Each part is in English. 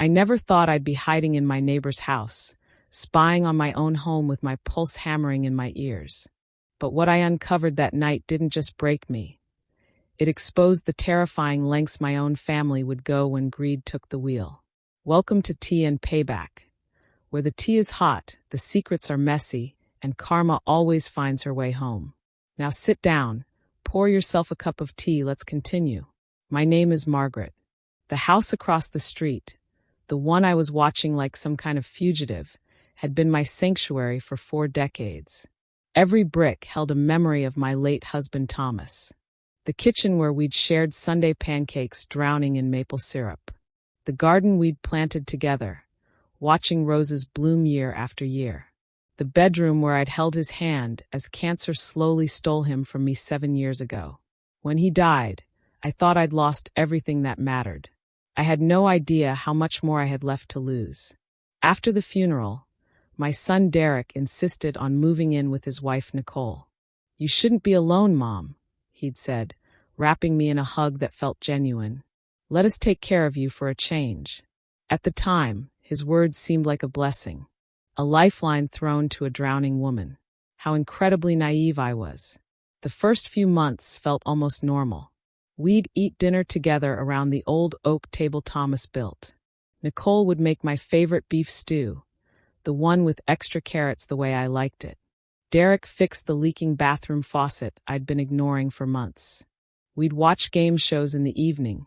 I never thought I'd be hiding in my neighbor's house, spying on my own home with my pulse hammering in my ears. But what I uncovered that night didn't just break me. It exposed the terrifying lengths my own family would go when greed took the wheel. Welcome to Tea and Payback, where the tea is hot, the secrets are messy, and karma always finds her way home. Now sit down, pour yourself a cup of tea, let's continue. My name is Margaret. The house across the street, the one I was watching like some kind of fugitive, had been my sanctuary for 4 decades. Every brick held a memory of my late husband Thomas. The kitchen where we'd shared Sunday pancakes drowning in maple syrup. The garden we'd planted together, watching roses bloom year after year. The bedroom where I'd held his hand as cancer slowly stole him from me 7 years ago. When he died, I thought I'd lost everything that mattered. I had no idea how much more I had left to lose. After the funeral, my son Derek insisted on moving in with his wife Nicole. "You shouldn't be alone, Mom," he'd said, wrapping me in a hug that felt genuine. "Let us take care of you for a change." At the time, his words seemed like a blessing, a lifeline thrown to a drowning woman. How incredibly naive I was. The first few months felt almost normal. We'd eat dinner together around the old oak table Thomas built. Nicole would make my favorite beef stew, the one with extra carrots the way I liked it. Derek fixed the leaking bathroom faucet I'd been ignoring for months. We'd watch game shows in the evening,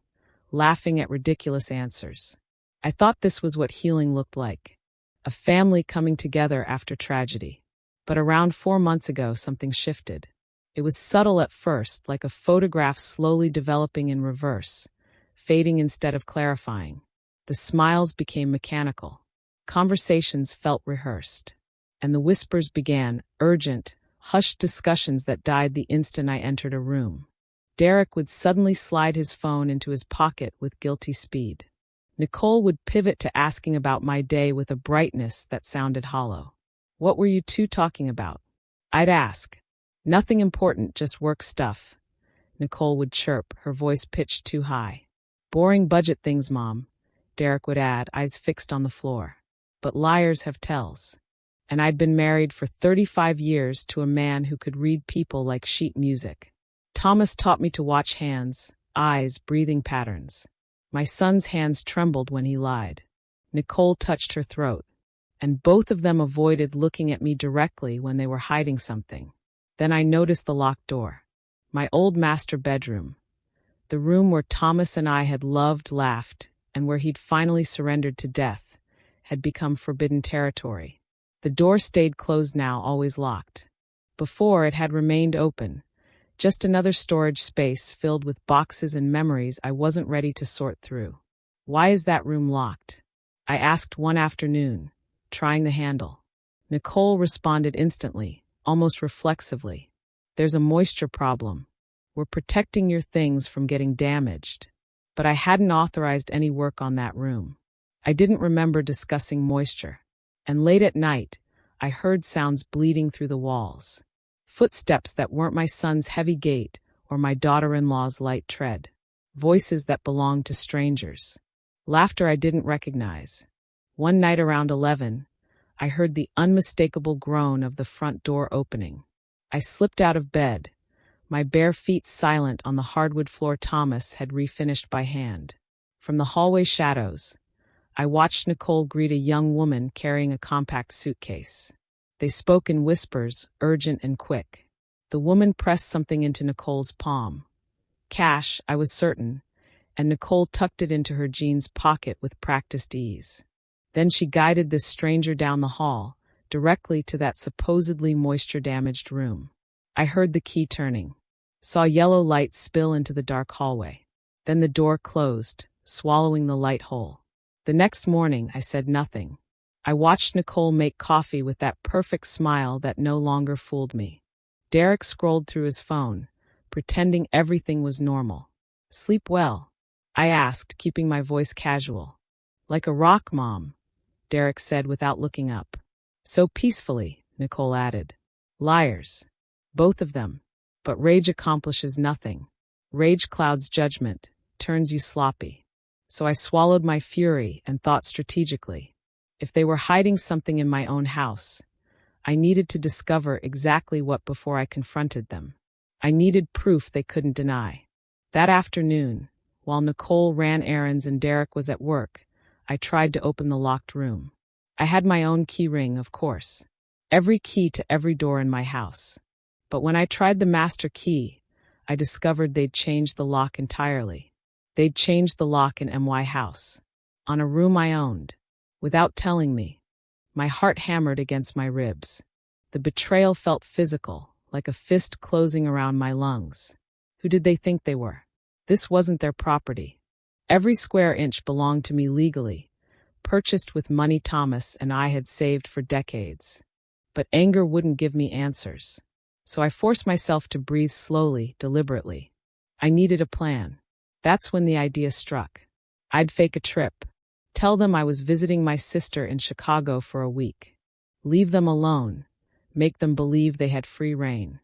laughing at ridiculous answers. I thought this was what healing looked like, a family coming together after tragedy. But around 4 months ago, something shifted. It was subtle at first, like a photograph slowly developing in reverse, fading instead of clarifying. The smiles became mechanical. Conversations felt rehearsed. And the whispers began, urgent, hushed discussions that died the instant I entered a room. Derek would suddenly slide his phone into his pocket with guilty speed. Nicole would pivot to asking about my day with a brightness that sounded hollow. "What were you two talking about?" I'd ask. "Nothing important, just work stuff," Nicole would chirp, her voice pitched too high. "Boring budget things, Mom," Derek would add, eyes fixed on the floor. But liars have tells. And I'd been married for 35 years to a man who could read people like sheet music. Thomas taught me to watch hands, eyes, breathing patterns. My son's hands trembled when he lied. Nicole touched her throat, and both of them avoided looking at me directly when they were hiding something. Then I noticed the locked door. My old master bedroom. The room where Thomas and I had loved, laughed, and where he'd finally surrendered to death, had become forbidden territory. The door stayed closed now, always locked. Before, it had remained open, just another storage space filled with boxes and memories I wasn't ready to sort through. "Why is that room locked?" I asked one afternoon, trying the handle. Nicole responded instantly, almost reflexively. "There's a moisture problem. We're protecting your things from getting damaged." But I hadn't authorized any work on that room. I didn't remember discussing moisture. And late at night, I heard sounds bleeding through the walls. Footsteps that weren't my son's heavy gait or my daughter-in-law's light tread. Voices that belonged to strangers. Laughter I didn't recognize. One night around 11, I heard the unmistakable groan of the front door opening. I slipped out of bed, my bare feet silent on the hardwood floor Thomas had refinished by hand. From the hallway shadows, I watched Nicole greet a young woman carrying a compact suitcase. They spoke in whispers, urgent and quick. The woman pressed something into Nicole's palm. Cash, I was certain, and Nicole tucked it into her jeans pocket with practiced ease. Then she guided this stranger down the hall, directly to that supposedly moisture-damaged room. I heard the key turning, saw yellow light spill into the dark hallway. Then the door closed, swallowing the light whole. The next morning, I said nothing. I watched Nicole make coffee with that perfect smile that no longer fooled me. Derek scrolled through his phone, pretending everything was normal. "Sleep well?" I asked, keeping my voice casual. "Like a rock, Mom," Derek said without looking up. "So peacefully," Nicole added. "Liars. Both of them. But rage accomplishes nothing. Rage clouds judgment, turns you sloppy." So I swallowed my fury and thought strategically. If they were hiding something in my own house, I needed to discover exactly what before I confronted them. I needed proof they couldn't deny. That afternoon, while Nicole ran errands and Derek was at work, I tried to open the locked room. I had my own key ring, of course. Every key to every door in my house. But when I tried the master key, I discovered they'd changed the lock entirely. They'd changed the lock in my house, on a room I owned, without telling me. My heart hammered against my ribs. The betrayal felt physical, like a fist closing around my lungs. Who did they think they were? This wasn't their property. Every square inch belonged to me legally, purchased with money Thomas and I had saved for decades. But anger wouldn't give me answers. So I forced myself to breathe slowly, deliberately. I needed a plan. That's when the idea struck. I'd fake a trip. Tell them I was visiting my sister in Chicago for a week. Leave them alone. Make them believe they had free rein.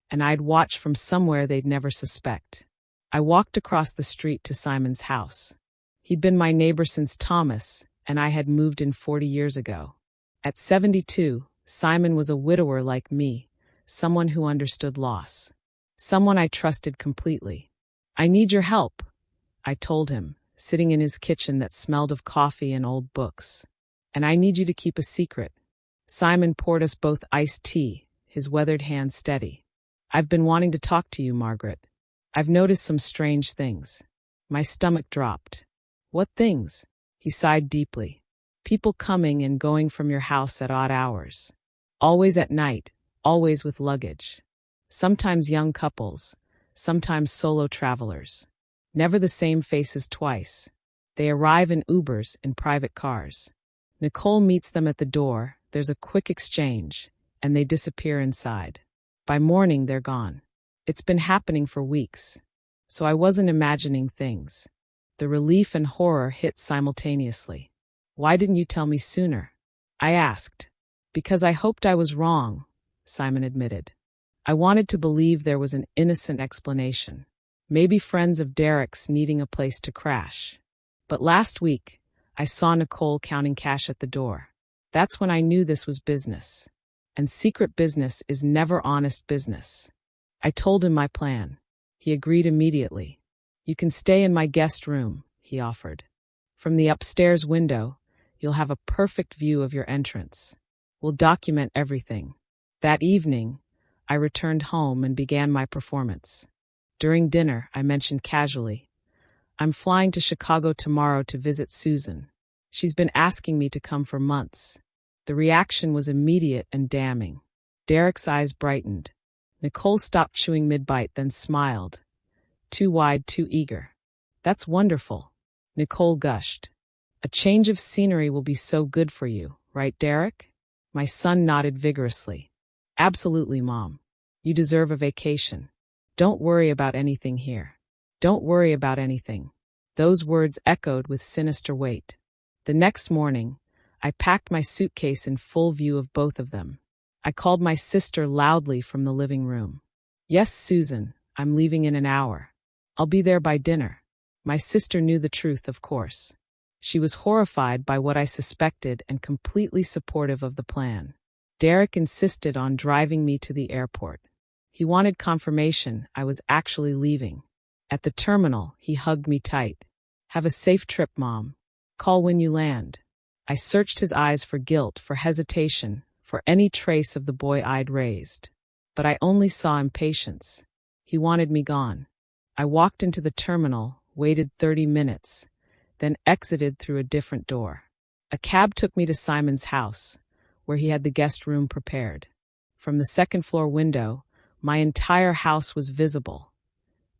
And I'd watch from somewhere they'd never suspect. I walked across the street to Simon's house. He'd been my neighbor since Thomas, and I had moved in 40 years ago. At 72, Simon was a widower like me, someone who understood loss. Someone I trusted completely. I need your help, I told him, sitting in his kitchen that smelled of coffee and old books. And I need you to keep a secret. Simon poured us both iced tea, his weathered hand steady. I've been wanting to talk to you, Margaret. I've noticed some strange things. My stomach dropped. What things? He sighed deeply. People coming and going from your house at odd hours. Always at night, always with luggage. Sometimes young couples, sometimes solo travelers. Never the same faces twice. They arrive in Ubers, in private cars. Nicole meets them at the door, there's a quick exchange, and they disappear inside. By morning, they're gone. It's been happening for weeks. So I wasn't imagining things. The relief and horror hit simultaneously. Why didn't you tell me sooner? I asked. Because I hoped I was wrong, Simon admitted. I wanted to believe there was an innocent explanation. Maybe friends of Derek's needing a place to crash. But last week, I saw Nicole counting cash at the door. That's when I knew this was business. And secret business is never honest business. I told him my plan. He agreed immediately. You can stay in my guest room, he offered. From the upstairs window, you'll have a perfect view of your entrance. We'll document everything. That evening, I returned home and began my performance. During dinner, I mentioned casually, I'm flying to Chicago tomorrow to visit Susan. She's been asking me to come for months. The reaction was immediate and damning. Derek's eyes brightened. Nicole stopped chewing mid-bite, then smiled. Too wide, too eager. That's wonderful, Nicole gushed. A change of scenery will be so good for you, right, Derek? My son nodded vigorously. Absolutely, Mom. You deserve a vacation. Don't worry about anything here. Don't worry about anything. Those words echoed with sinister weight. The next morning, I packed my suitcase in full view of both of them. I called my sister loudly from the living room. Yes, Susan, I'm leaving in an hour. I'll be there by dinner. My sister knew the truth, of course. She was horrified by what I suspected and completely supportive of the plan. Derek insisted on driving me to the airport. He wanted confirmation I was actually leaving. At the terminal, he hugged me tight. Have a safe trip, Mom. Call when you land. I searched his eyes for guilt, for hesitation, for any trace of the boy I'd raised. But I only saw impatience. He wanted me gone. I walked into the terminal, waited 30 minutes, then exited through a different door. A cab took me to Simon's house, where he had the guest room prepared. From the second-floor window, my entire house was visible.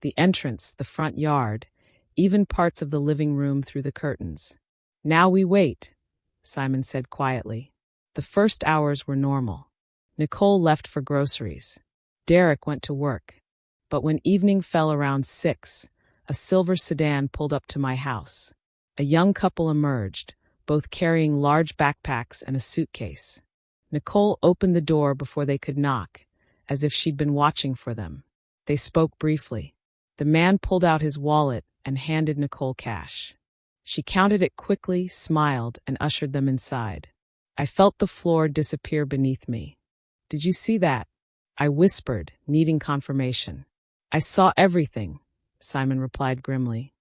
The entrance, the front yard, even parts of the living room through the curtains. Now we wait, Simon said quietly. The first hours were normal. Nicole left for groceries. Derek went to work. But when evening fell around 6, a silver sedan pulled up to my house. A young couple emerged, both carrying large backpacks and a suitcase. Nicole opened the door before they could knock, as if she'd been watching for them. They spoke briefly. The man pulled out his wallet and handed Nicole cash. She counted it quickly, smiled, and ushered them inside. I felt the floor disappear beneath me. "Did you see that?" I whispered, needing confirmation. "I saw everything," Simon replied grimly.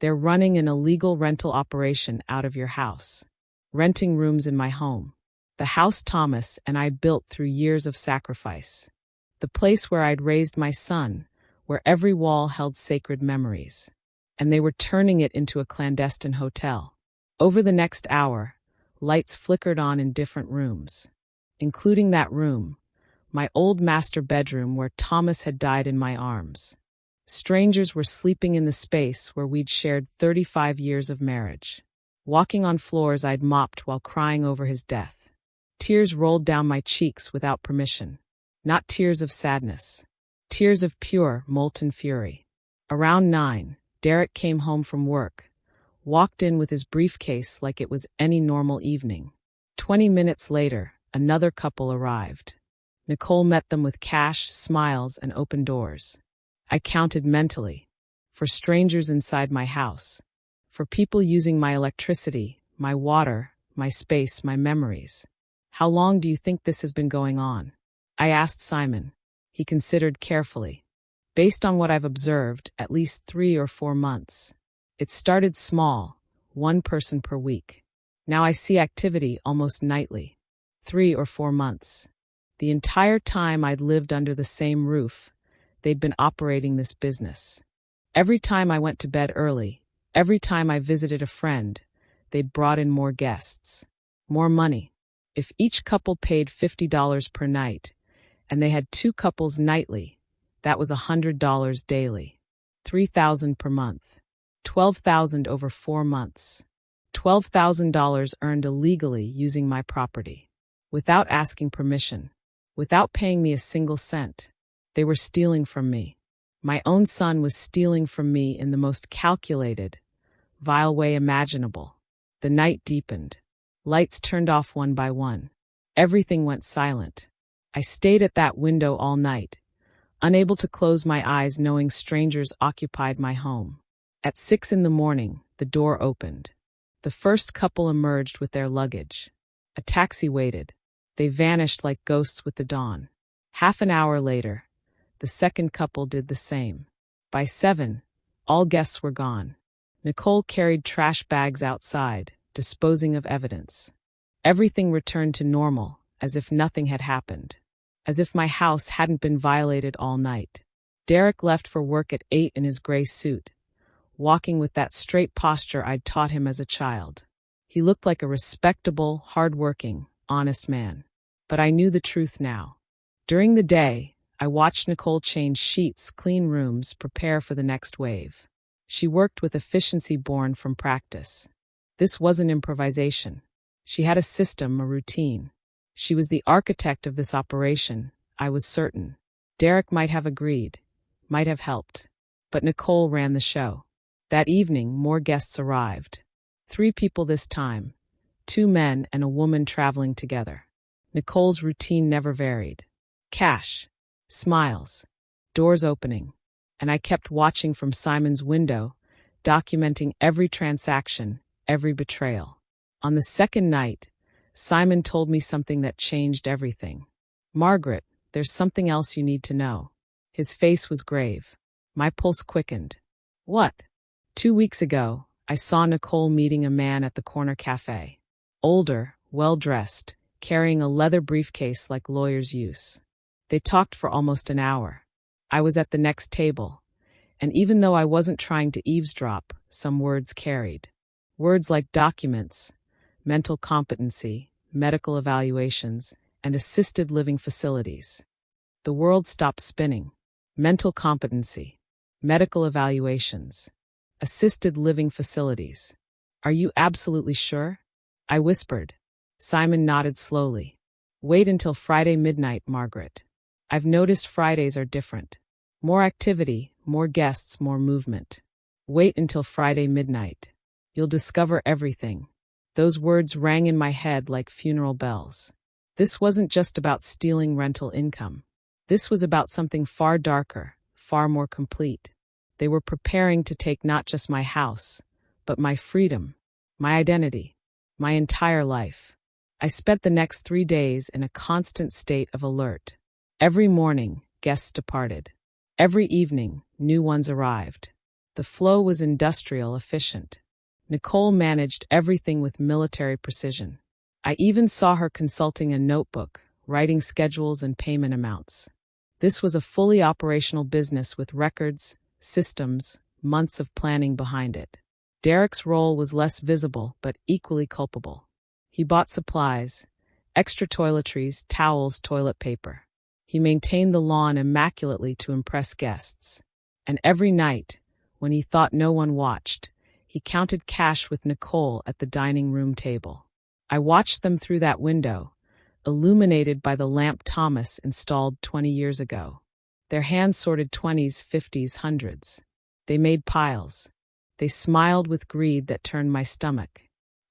"They're running an illegal rental operation out of your house. Renting rooms in my home. The house Thomas and I built through years of sacrifice. The place where I'd raised my son, where every wall held sacred memories. And they were turning it into a clandestine hotel." Over the next hour, lights flickered on in different rooms, including that room, my old master bedroom where Thomas had died in my arms. Strangers were sleeping in the space where we'd shared 35 years of marriage. Walking on floors I'd mopped while crying over his death. Tears rolled down my cheeks without permission. Not tears of sadness. Tears of pure, molten fury. Around 9, Derek came home from work, walked in with his briefcase like it was any normal evening. 20 minutes later, another couple arrived. Nicole met them with cash, smiles, and open doors. I counted mentally. For strangers inside my house. For people using my electricity, my water, my space, my memories. "How long do you think this has been going on?" I asked Simon. He considered carefully. "Based on what I've observed, at least 3 or 4 months. It started small, 1 person per week. Now I see activity almost nightly. 3 or 4 months. The entire time I'd lived under the same roof, they'd been operating this business. Every time I went to bed early, every time I visited a friend, they'd brought in more guests. More money. If each couple paid $50 per night, and they had 2 couples nightly, that was $100 daily. $3,000 per month. $12,000 over 4 months. $12,000 earned illegally using my property. Without asking permission. Without paying me a single cent. They were stealing from me. My own son was stealing from me in the most calculated, vile way imaginable. The night deepened. Lights turned off one by one. Everything went silent. I stayed at that window all night, unable to close my eyes knowing strangers occupied my home. At 6 in the morning, the door opened. The first couple emerged with their luggage. A taxi waited. They vanished like ghosts with the dawn. Half an hour later, the second couple did the same. By 7, all guests were gone. Nicole carried trash bags outside, disposing of evidence. Everything returned to normal, as if nothing had happened. As if my house hadn't been violated all night. Derek left for work at 8 in his gray suit, walking with that straight posture I'd taught him as a child. He looked like a respectable, hard-working, honest man. But I knew the truth now. During the day, I watched Nicole change sheets, clean rooms, prepare for the next wave. She worked with efficiency born from practice. This wasn't improvisation. She had a system, a routine. She was the architect of this operation, I was certain. Derek might have agreed, might have helped. But Nicole ran the show. That evening, more guests arrived. 3 people this time. 2 men and a woman traveling together. Nicole's routine never varied. Cash. Smiles. Doors opening. And I kept watching from Simon's window, documenting every transaction, every betrayal. On the second night, Simon told me something that changed everything. "Margaret, there's something else you need to know." His face was grave. My pulse quickened. "What?" 2 weeks ago, I saw Nicole meeting a man at the corner cafe. Older, well-dressed, carrying a leather briefcase like lawyers use. They talked for almost an hour. I was at the next table, and even though I wasn't trying to eavesdrop, some words carried. Words like documents, mental competency, medical evaluations, and assisted living facilities. The world stopped spinning. Mental competency, medical evaluations, assisted living facilities. "Are you absolutely sure?" I whispered. Simon nodded slowly. "Wait until Friday midnight, Margaret. I've noticed Fridays are different. More activity, more guests, more movement. Wait until Friday midnight. You'll discover everything." Those words rang in my head like funeral bells. This wasn't just about stealing rental income. This was about something far darker, far more complete. They were preparing to take not just my house, but my freedom, my identity, my entire life. I spent the next 3 days in a constant state of alert. Every morning, guests departed. Every evening, new ones arrived. The flow was industrial, efficient. Nicole managed everything with military precision. I even saw her consulting a notebook, writing schedules and payment amounts. This was a fully operational business with records, systems, months of planning behind it. Derek's role was less visible but equally culpable. He bought supplies, extra toiletries, towels, toilet paper. He maintained the lawn immaculately to impress guests. And every night, when he thought no one watched, he counted cash with Nicole at the dining room table. I watched them through that window, illuminated by the lamp Thomas installed 20 years ago. Their hands sorted 20s, 50s, hundreds. They made piles. They smiled with greed that turned my stomach.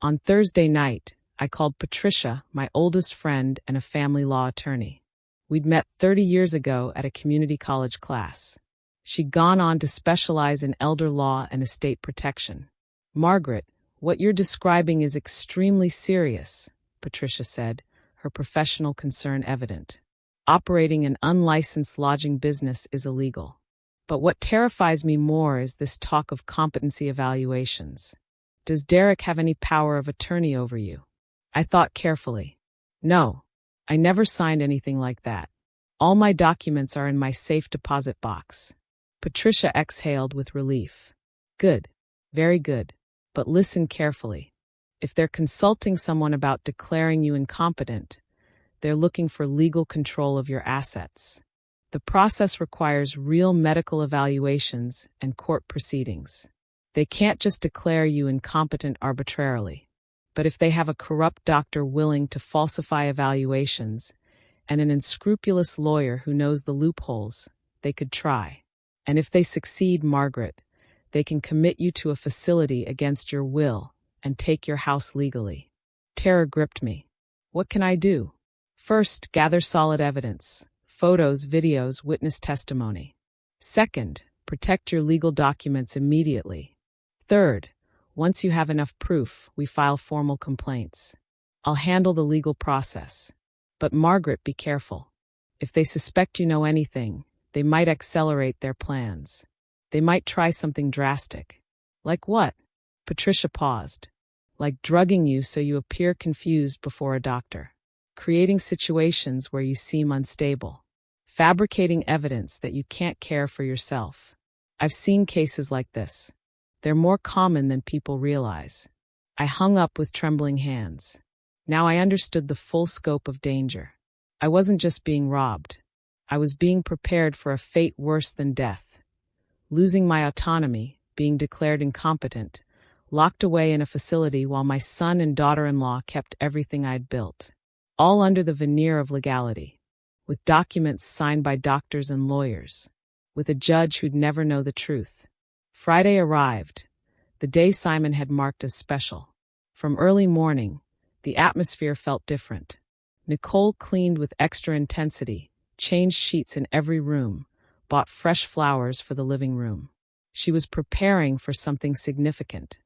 On Thursday night, I called Patricia, my oldest friend and a family law attorney. We'd met 30 years ago at a community college class. She'd gone on to specialize in elder law and estate protection. "Margaret, what you're describing is extremely serious," Patricia said, her professional concern evident. "Operating an unlicensed lodging business is illegal. But what terrifies me more is this talk of competency evaluations. Does Derek have any power of attorney over you?" I thought carefully. "No, I never signed anything like that. All my documents are in my safe deposit box." Patricia exhaled with relief. "Good, very good. But listen carefully. If they're consulting someone about declaring you incompetent, they're looking for legal control of your assets. The process requires real medical evaluations and court proceedings. They can't just declare you incompetent arbitrarily. But if they have a corrupt doctor willing to falsify evaluations and an unscrupulous lawyer who knows the loopholes, they could try. And if they succeed, Margaret, they can commit you to a facility against your will and take your house legally." Terror gripped me. What can I do? First, gather solid evidence. Photos, videos, witness testimony. Second, protect your legal documents immediately. Third, once you have enough proof, we file formal complaints. I'll handle the legal process. But Margaret, be careful. If they suspect you know anything, they might accelerate their plans. They might try something drastic. Like what? Patricia paused. Like drugging you so you appear confused before a doctor. Creating situations where you seem unstable. Fabricating evidence that you can't care for yourself. I've seen cases like this. They're more common than people realize. I hung up with trembling hands. Now I understood the full scope of danger. I wasn't just being robbed. I was being prepared for a fate worse than death. Losing my autonomy, being declared incompetent, locked away in a facility while my son and daughter-in-law kept everything I'd built. All under the veneer of legality. With documents signed by doctors and lawyers. With a judge who'd never know the truth. Friday arrived, the day Simon had marked as special. From early morning, the atmosphere felt different. Nicole cleaned with extra intensity, changed sheets in every room, bought fresh flowers for the living room. She was preparing for something significant.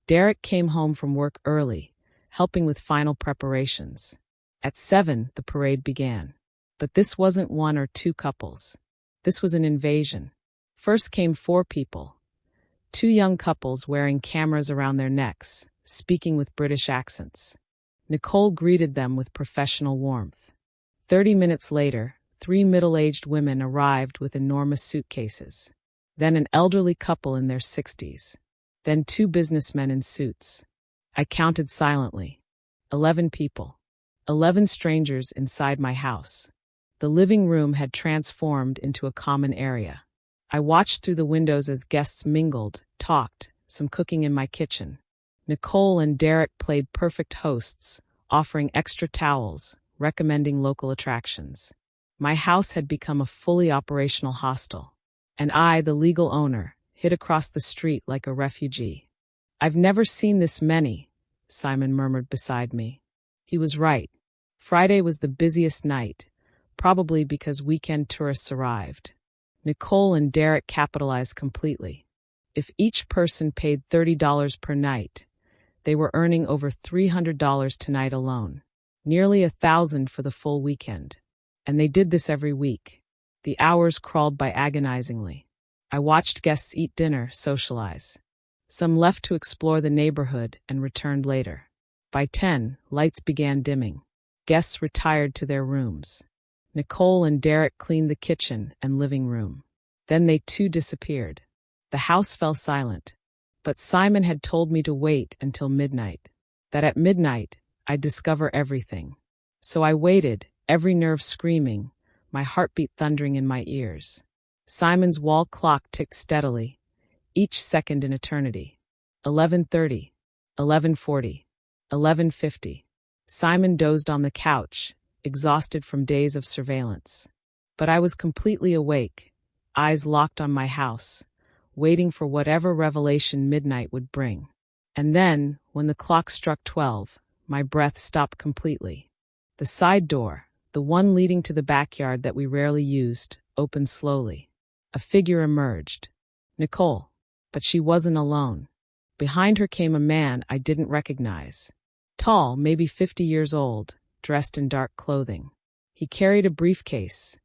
Derek came home from work early, helping with final preparations. At 7, the parade began. But this wasn't one or two couples. This was an invasion. First came 4 people. 2 young couples wearing cameras around their necks, speaking with British accents. Nicole greeted them with professional warmth. 30 minutes later, 3 middle-aged women arrived with enormous suitcases. Then an elderly couple in their 60s. Then 2 businessmen in suits. I counted silently. 11 people. 11 strangers inside my house. The living room had transformed into a common area. I watched through the windows as guests mingled, talked, some cooking in my kitchen. Nicole and Derek played perfect hosts, offering extra towels, recommending local attractions. My house had become a fully operational hostel. And I, the legal owner, hid across the street like a refugee. "I've never seen this many," Simon murmured beside me. He was right. Friday was the busiest night, probably because weekend tourists arrived. Nicole and Derek capitalized completely. If each person paid $30 per night, they were earning over $300 tonight alone. Nearly $1,000 for the full weekend. And they did this every week. The hours crawled by agonizingly. I watched guests eat dinner, socialize. Some left to explore the neighborhood and returned later. By 10, lights began dimming. Guests retired to their rooms. Nicole and Derek cleaned the kitchen and living room. Then they too disappeared. The house fell silent. But Simon had told me to wait until midnight. That at midnight, I'd discover everything. So I waited, every nerve screaming, my heartbeat thundering in my ears. Simon's wall clock ticked steadily, each second an eternity. 11:30, 11:40, 11:50. Simon dozed on the couch, exhausted from days of surveillance. But I was completely awake, eyes locked on my house, waiting for whatever revelation midnight would bring. And then, when the clock struck 12, my breath stopped completely. The side door, the one leading to the backyard that we rarely used, opened slowly. A figure emerged. Nicole. But she wasn't alone. Behind her came a man I didn't recognize. Tall, maybe 50 years old, dressed in dark clothing. He carried a briefcase,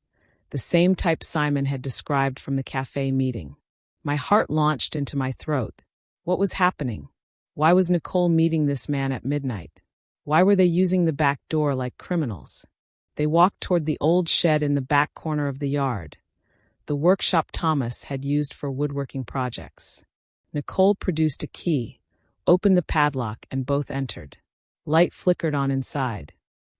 the same type Simon had described from the cafe meeting. My heart launched into my throat. What was happening? Why was Nicole meeting this man at midnight? Why were they using the back door like criminals? They walked toward the old shed in the back corner of the yard, the workshop Thomas had used for woodworking projects. Nicole produced a key, opened the padlock, and both entered. Light flickered on inside.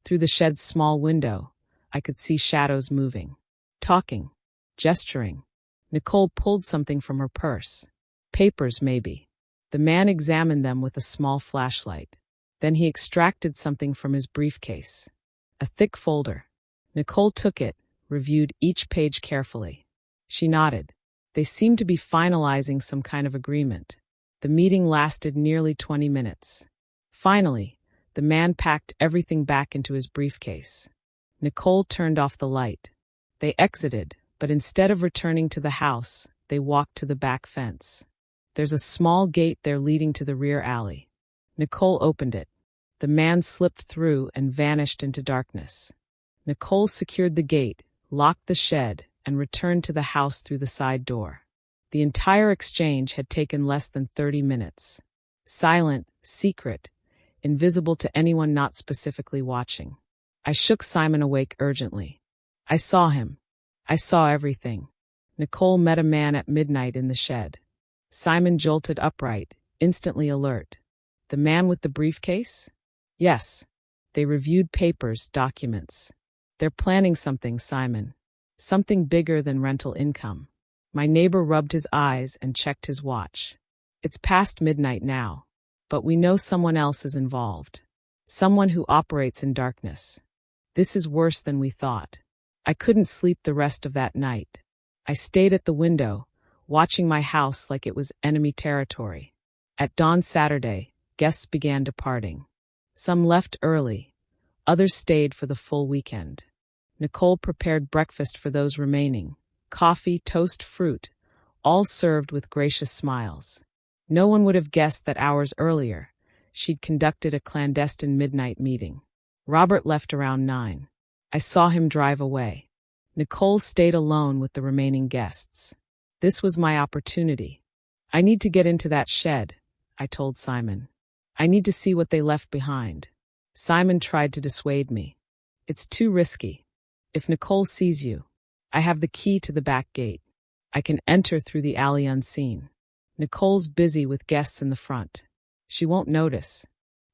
Through the shed's small window, I could see shadows moving, talking, gesturing. Nicole pulled something from her purse. Papers, maybe. The man examined them with a small flashlight. Then he extracted something from his briefcase. A thick folder. Nicole took it, reviewed each page carefully. She nodded. They seemed to be finalizing some kind of agreement. The meeting lasted nearly 20 minutes. Finally, the man packed everything back into his briefcase. Nicole turned off the light. They exited, but instead of returning to the house, they walked to the back fence. There's a small gate there leading to the rear alley. Nicole opened it. The man slipped through and vanished into darkness. Nicole secured the gate, locked the shed, and returned to the house through the side door. The entire exchange had taken less than 30 minutes. Silent, secret, invisible to anyone not specifically watching. I shook Simon awake urgently. I saw him. I saw everything. Nicole met a man at midnight in the shed. Simon jolted upright, instantly alert. The man with the briefcase? Yes. They reviewed papers, documents. They're planning something, Simon. Something bigger than rental income. My neighbor rubbed his eyes and checked his watch. It's past midnight now, but we know someone else is involved. Someone who operates in darkness. This is worse than we thought. I couldn't sleep the rest of that night. I stayed at the window, watching my house like it was enemy territory. At dawn Saturday, guests began departing. Some left early, others stayed for the full weekend. Nicole prepared breakfast for those remaining. Coffee, toast, fruit, all served with gracious smiles. No one would have guessed that hours earlier, she'd conducted a clandestine midnight meeting. Robert left around 9. I saw him drive away. Nicole stayed alone with the remaining guests. This was my opportunity. I need to get into that shed, I told Simon. I need to see what they left behind. Simon tried to dissuade me. It's too risky. If Nicole sees you, I have the key to the back gate. I can enter through the alley unseen. Nicole's busy with guests in the front. She won't notice.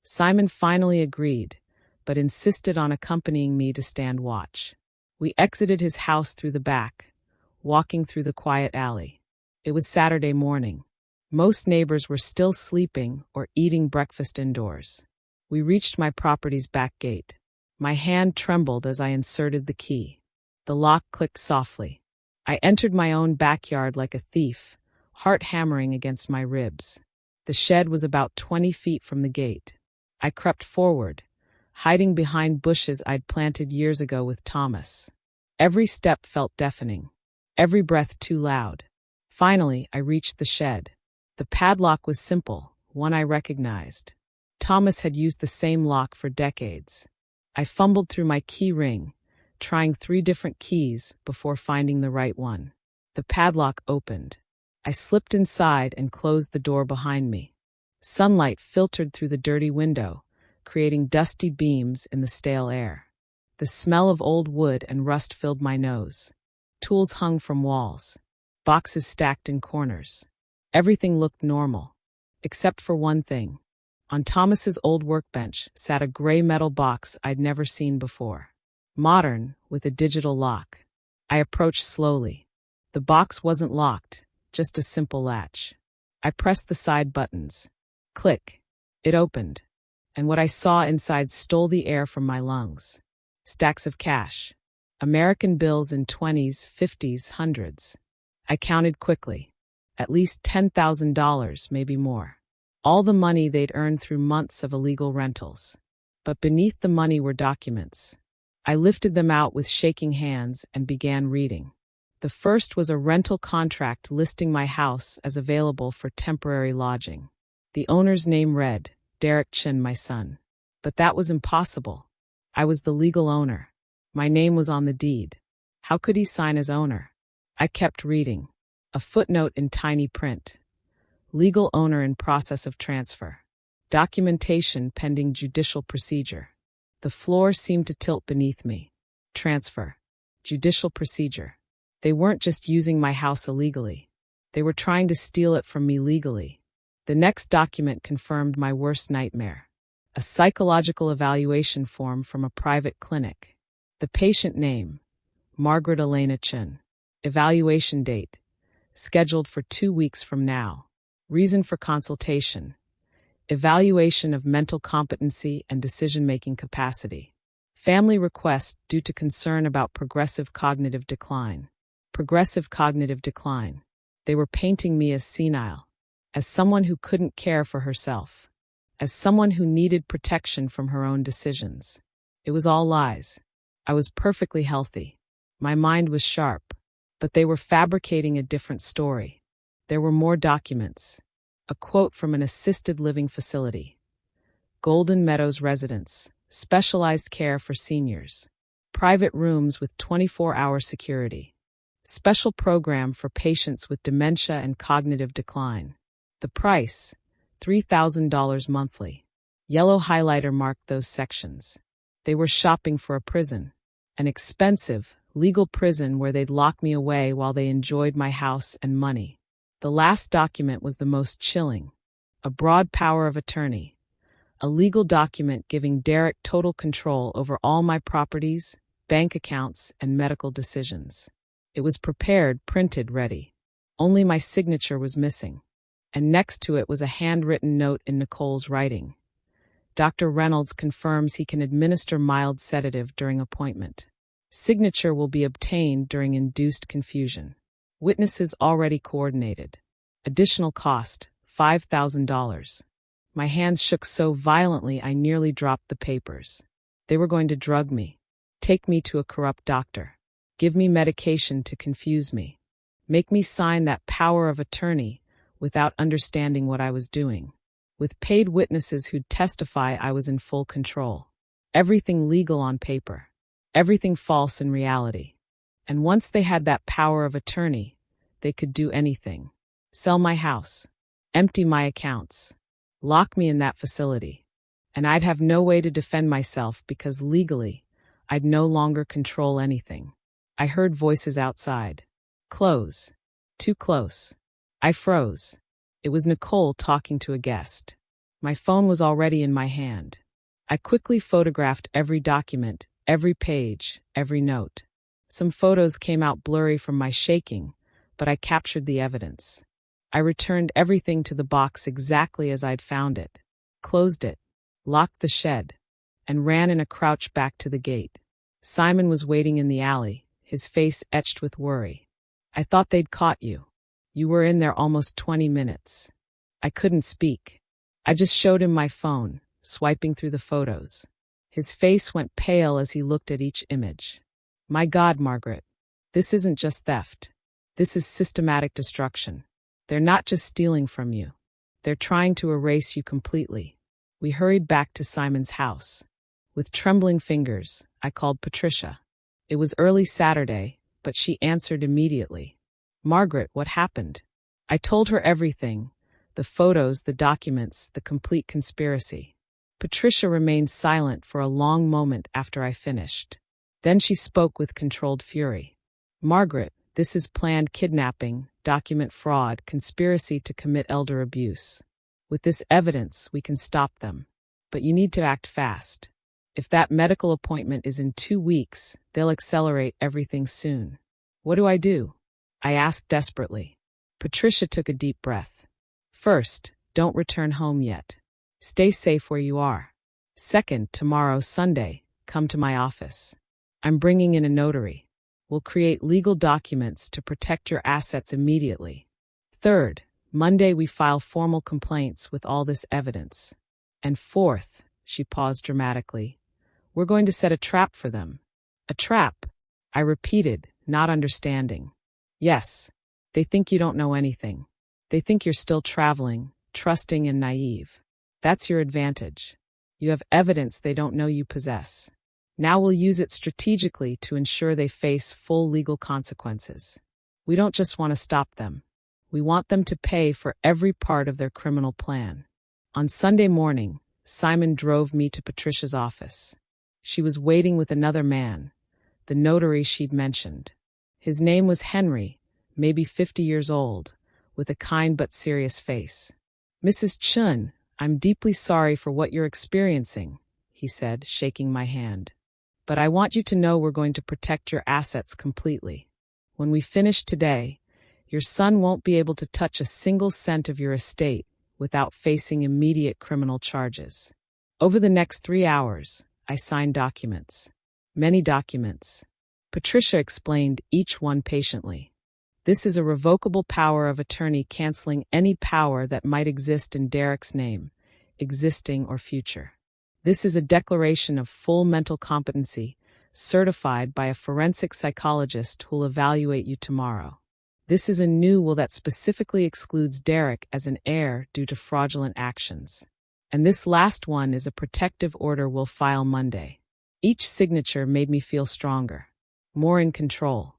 Simon finally agreed, but insisted on accompanying me to stand watch. We exited his house through the back, walking through the quiet alley. It was Saturday morning. Most neighbors were still sleeping or eating breakfast indoors. We reached my property's back gate. My hand trembled as I inserted the key. The lock clicked softly. I entered my own backyard like a thief, heart hammering against my ribs. The shed was about 20 feet from the gate. I crept forward, hiding behind bushes I'd planted years ago with Thomas. Every step felt deafening, every breath too loud. Finally, I reached the shed. The padlock was simple, one I recognized. Thomas had used the same lock for decades. I fumbled through my key ring, trying 3 different keys before finding the right one. The padlock opened. I slipped inside and closed the door behind me. Sunlight filtered through the dirty window, creating dusty beams in the stale air. The smell of old wood and rust filled my nose. Tools hung from walls. Boxes stacked in corners. Everything looked normal, except for one thing. On Thomas's old workbench sat a gray metal box I'd never seen before. Modern, with a digital lock. I approached slowly. The box wasn't locked, just a simple latch. I pressed the side buttons. Click. It opened. And what I saw inside stole the air from my lungs. Stacks of cash. American bills in 20s, 50s, hundreds. I counted quickly. At least $10,000, maybe more. All the money they'd earned through months of illegal rentals. But beneath the money were documents. I lifted them out with shaking hands and began reading. The first was a rental contract listing my house as available for temporary lodging. The owner's name read, Derek Chin, my son. But that was impossible. I was the legal owner. My name was on the deed. How could he sign as owner? I kept reading. A footnote in tiny print. Legal owner in process of transfer. Documentation pending judicial procedure. The floor seemed to tilt beneath me. Transfer. Judicial procedure. They weren't just using my house illegally. They were trying to steal it from me legally. The next document confirmed my worst nightmare. A psychological evaluation form from a private clinic. The patient name, Margaret Elena Chin. Evaluation date, scheduled for 2 weeks from now. Reason for consultation, evaluation of mental competency and decision-making capacity. Family request due to concern about progressive cognitive decline. Progressive cognitive decline. They were painting me as senile, as someone who couldn't care for herself, as someone who needed protection from her own decisions. It was all lies. I was perfectly healthy. My mind was sharp, but they were fabricating a different story. There were more documents. A quote from an assisted living facility. Golden Meadows Residence, specialized care for seniors. Private rooms with 24-hour security. Special program for patients with dementia and cognitive decline. The price, $3,000 monthly. Yellow highlighter marked those sections. They were shopping for a prison. An expensive, legal prison where they'd lock me away while they enjoyed my house and money. The last document was the most chilling. A broad power of attorney. A legal document giving Derek total control over all my properties, bank accounts, and medical decisions. It was prepared, printed, ready. Only my signature was missing. And next to it was a handwritten note in Nicole's writing. Dr. Reynolds confirms he can administer mild sedative during appointment. Signature will be obtained during induced confusion. Witnesses already coordinated. Additional cost, $5,000. My hands shook so violently I nearly dropped the papers. They were going to drug me, take me to a corrupt doctor, give me medication to confuse me, make me sign that power of attorney without understanding what I was doing, with paid witnesses who'd testify I was in full control. Everything legal on paper, everything false in reality. And once they had that power of attorney, they could do anything. Sell my house, empty my accounts, lock me in that facility. And I'd have no way to defend myself because legally, I'd no longer control anything. I heard voices outside. Close. Too close. I froze. It was Nicole talking to a guest. My phone was already in my hand. I quickly photographed every document, every page, every note. Some photos came out blurry from my shaking, but I captured the evidence. I returned everything to the box exactly as I'd found it, closed it, locked the shed, and ran in a crouch back to the gate. Simon was waiting in the alley, his face etched with worry. I thought they'd caught you. You were in there almost 20 minutes. I couldn't speak. I just showed him my phone, swiping through the photos. His face went pale as he looked at each image. My God, Margaret, this isn't just theft. This is systematic destruction. They're not just stealing from you. They're trying to erase you completely. We hurried back to Simon's house. With trembling fingers, I called Patricia. It was early Saturday, but she answered immediately. Margaret, what happened? I told her everything. The photos, the documents, the complete conspiracy. Patricia remained silent for a long moment after I finished. Then she spoke with controlled fury. Margaret, this is planned kidnapping, document fraud, conspiracy to commit elder abuse. With this evidence, we can stop them. But you need to act fast. If that medical appointment is in 2 weeks, they'll accelerate everything soon. What do I do? I asked desperately. Patricia took a deep breath. First, don't return home yet. Stay safe where you are. Second, tomorrow, Sunday, come to my office. I'm bringing in a notary. We'll create legal documents to protect your assets immediately. Third, Monday we file formal complaints with all this evidence. And fourth, she paused dramatically, we're going to set a trap for them. A trap, I repeated, not understanding. Yes, they think you don't know anything. They think you're still traveling, trusting and naive. That's your advantage. You have evidence they don't know you possess. Now we'll use it strategically to ensure they face full legal consequences. We don't just want to stop them. We want them to pay for every part of their criminal plan. On Sunday morning, Simon drove me to Patricia's office. She was waiting with another man, the notary she'd mentioned. His name was Henry, maybe 50 years old, with a kind but serious face. Mrs. Chun, I'm deeply sorry for what you're experiencing, he said, shaking my hand. But I want you to know we're going to protect your assets completely. When we finish today, your son won't be able to touch a single cent of your estate without facing immediate criminal charges. Over the next 3 hours, I signed documents. Many documents. Patricia explained each one patiently. This is a revocable power of attorney canceling any power that might exist in Derek's name, existing or future. This is a declaration of full mental competency, certified by a forensic psychologist who'll evaluate you tomorrow. This is a new will that specifically excludes Derek as an heir due to fraudulent actions. And this last one is a protective order we'll file Monday. Each signature made me feel stronger, more in control.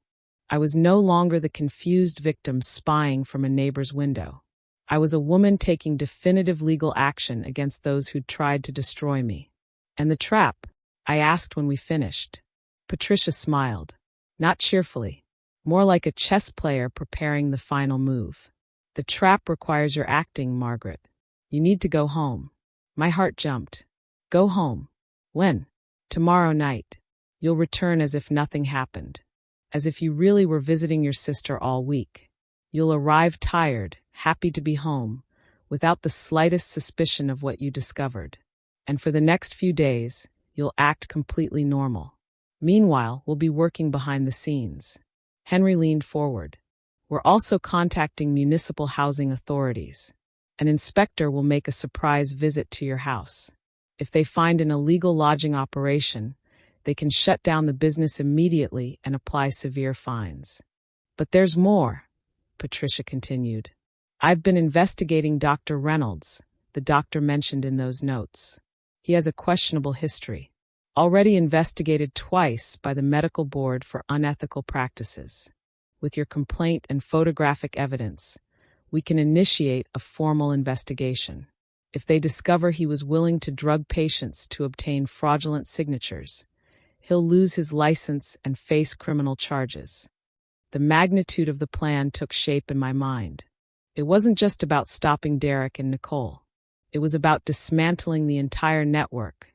I was no longer the confused victim spying from a neighbor's window. I was a woman taking definitive legal action against those who'd tried to destroy me. And the trap? I asked when we finished. Patricia smiled, not cheerfully, more like a chess player preparing the final move. The trap requires your acting, Margaret. You need to go home. My heart jumped. Go home. When? Tomorrow night. You'll return as if nothing happened. As if you really were visiting your sister all week. You'll arrive tired, happy to be home, without the slightest suspicion of what you discovered. And for the next few days, you'll act completely normal. Meanwhile, we'll be working behind the scenes. Henry leaned forward. We're also contacting municipal housing authorities. An inspector will make a surprise visit to your house. If they find an illegal lodging operation, they can shut down the business immediately and apply severe fines. But there's more, Patricia continued. I've been investigating Dr. Reynolds, the doctor mentioned in those notes. He has a questionable history, already investigated twice by the medical board for unethical practices. With your complaint and photographic evidence, we can initiate a formal investigation. If they discover he was willing to drug patients to obtain fraudulent signatures, he'll lose his license and face criminal charges. The magnitude of the plan took shape in my mind. It wasn't just about stopping Derek and Nicole. It was about dismantling the entire network.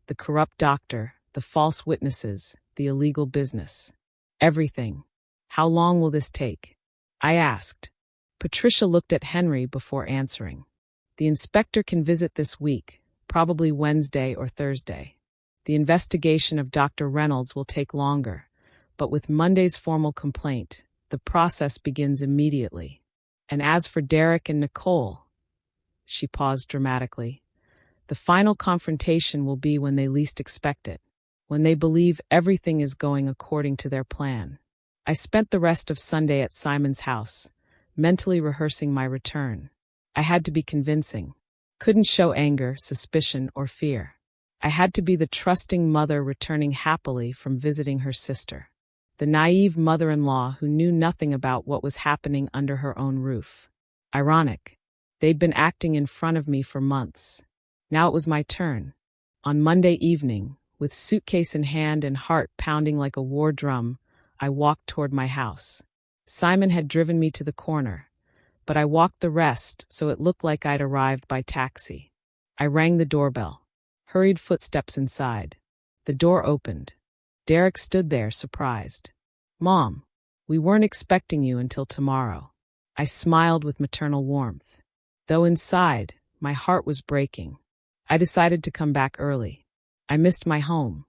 The corrupt doctor, the false witnesses, the illegal business. Everything. How long will this take? I asked. Patricia looked at Henry before answering. The inspector can visit this week, probably Wednesday or Thursday. The investigation of Dr. Reynolds will take longer, but with Monday's formal complaint, the process begins immediately. And as for Derek and Nicole, she paused dramatically, the final confrontation will be when they least expect it, when they believe everything is going according to their plan. I spent the rest of Sunday at Simon's house, mentally rehearsing my return. I had to be convincing. Couldn't show anger, suspicion, or fear. I had to be the trusting mother returning happily from visiting her sister. The naive mother-in-law who knew nothing about what was happening under her own roof. Ironic. They'd been acting in front of me for months. Now it was my turn. On Monday evening, with suitcase in hand and heart pounding like a war drum, I walked toward my house. Simon had driven me to the corner, but I walked the rest so it looked like I'd arrived by taxi. I rang the doorbell. Hurried footsteps inside. The door opened. Derek stood there, surprised. "Mom, we weren't expecting you until tomorrow." I smiled with maternal warmth. Though inside, my heart was breaking. I decided to come back early. I missed my home.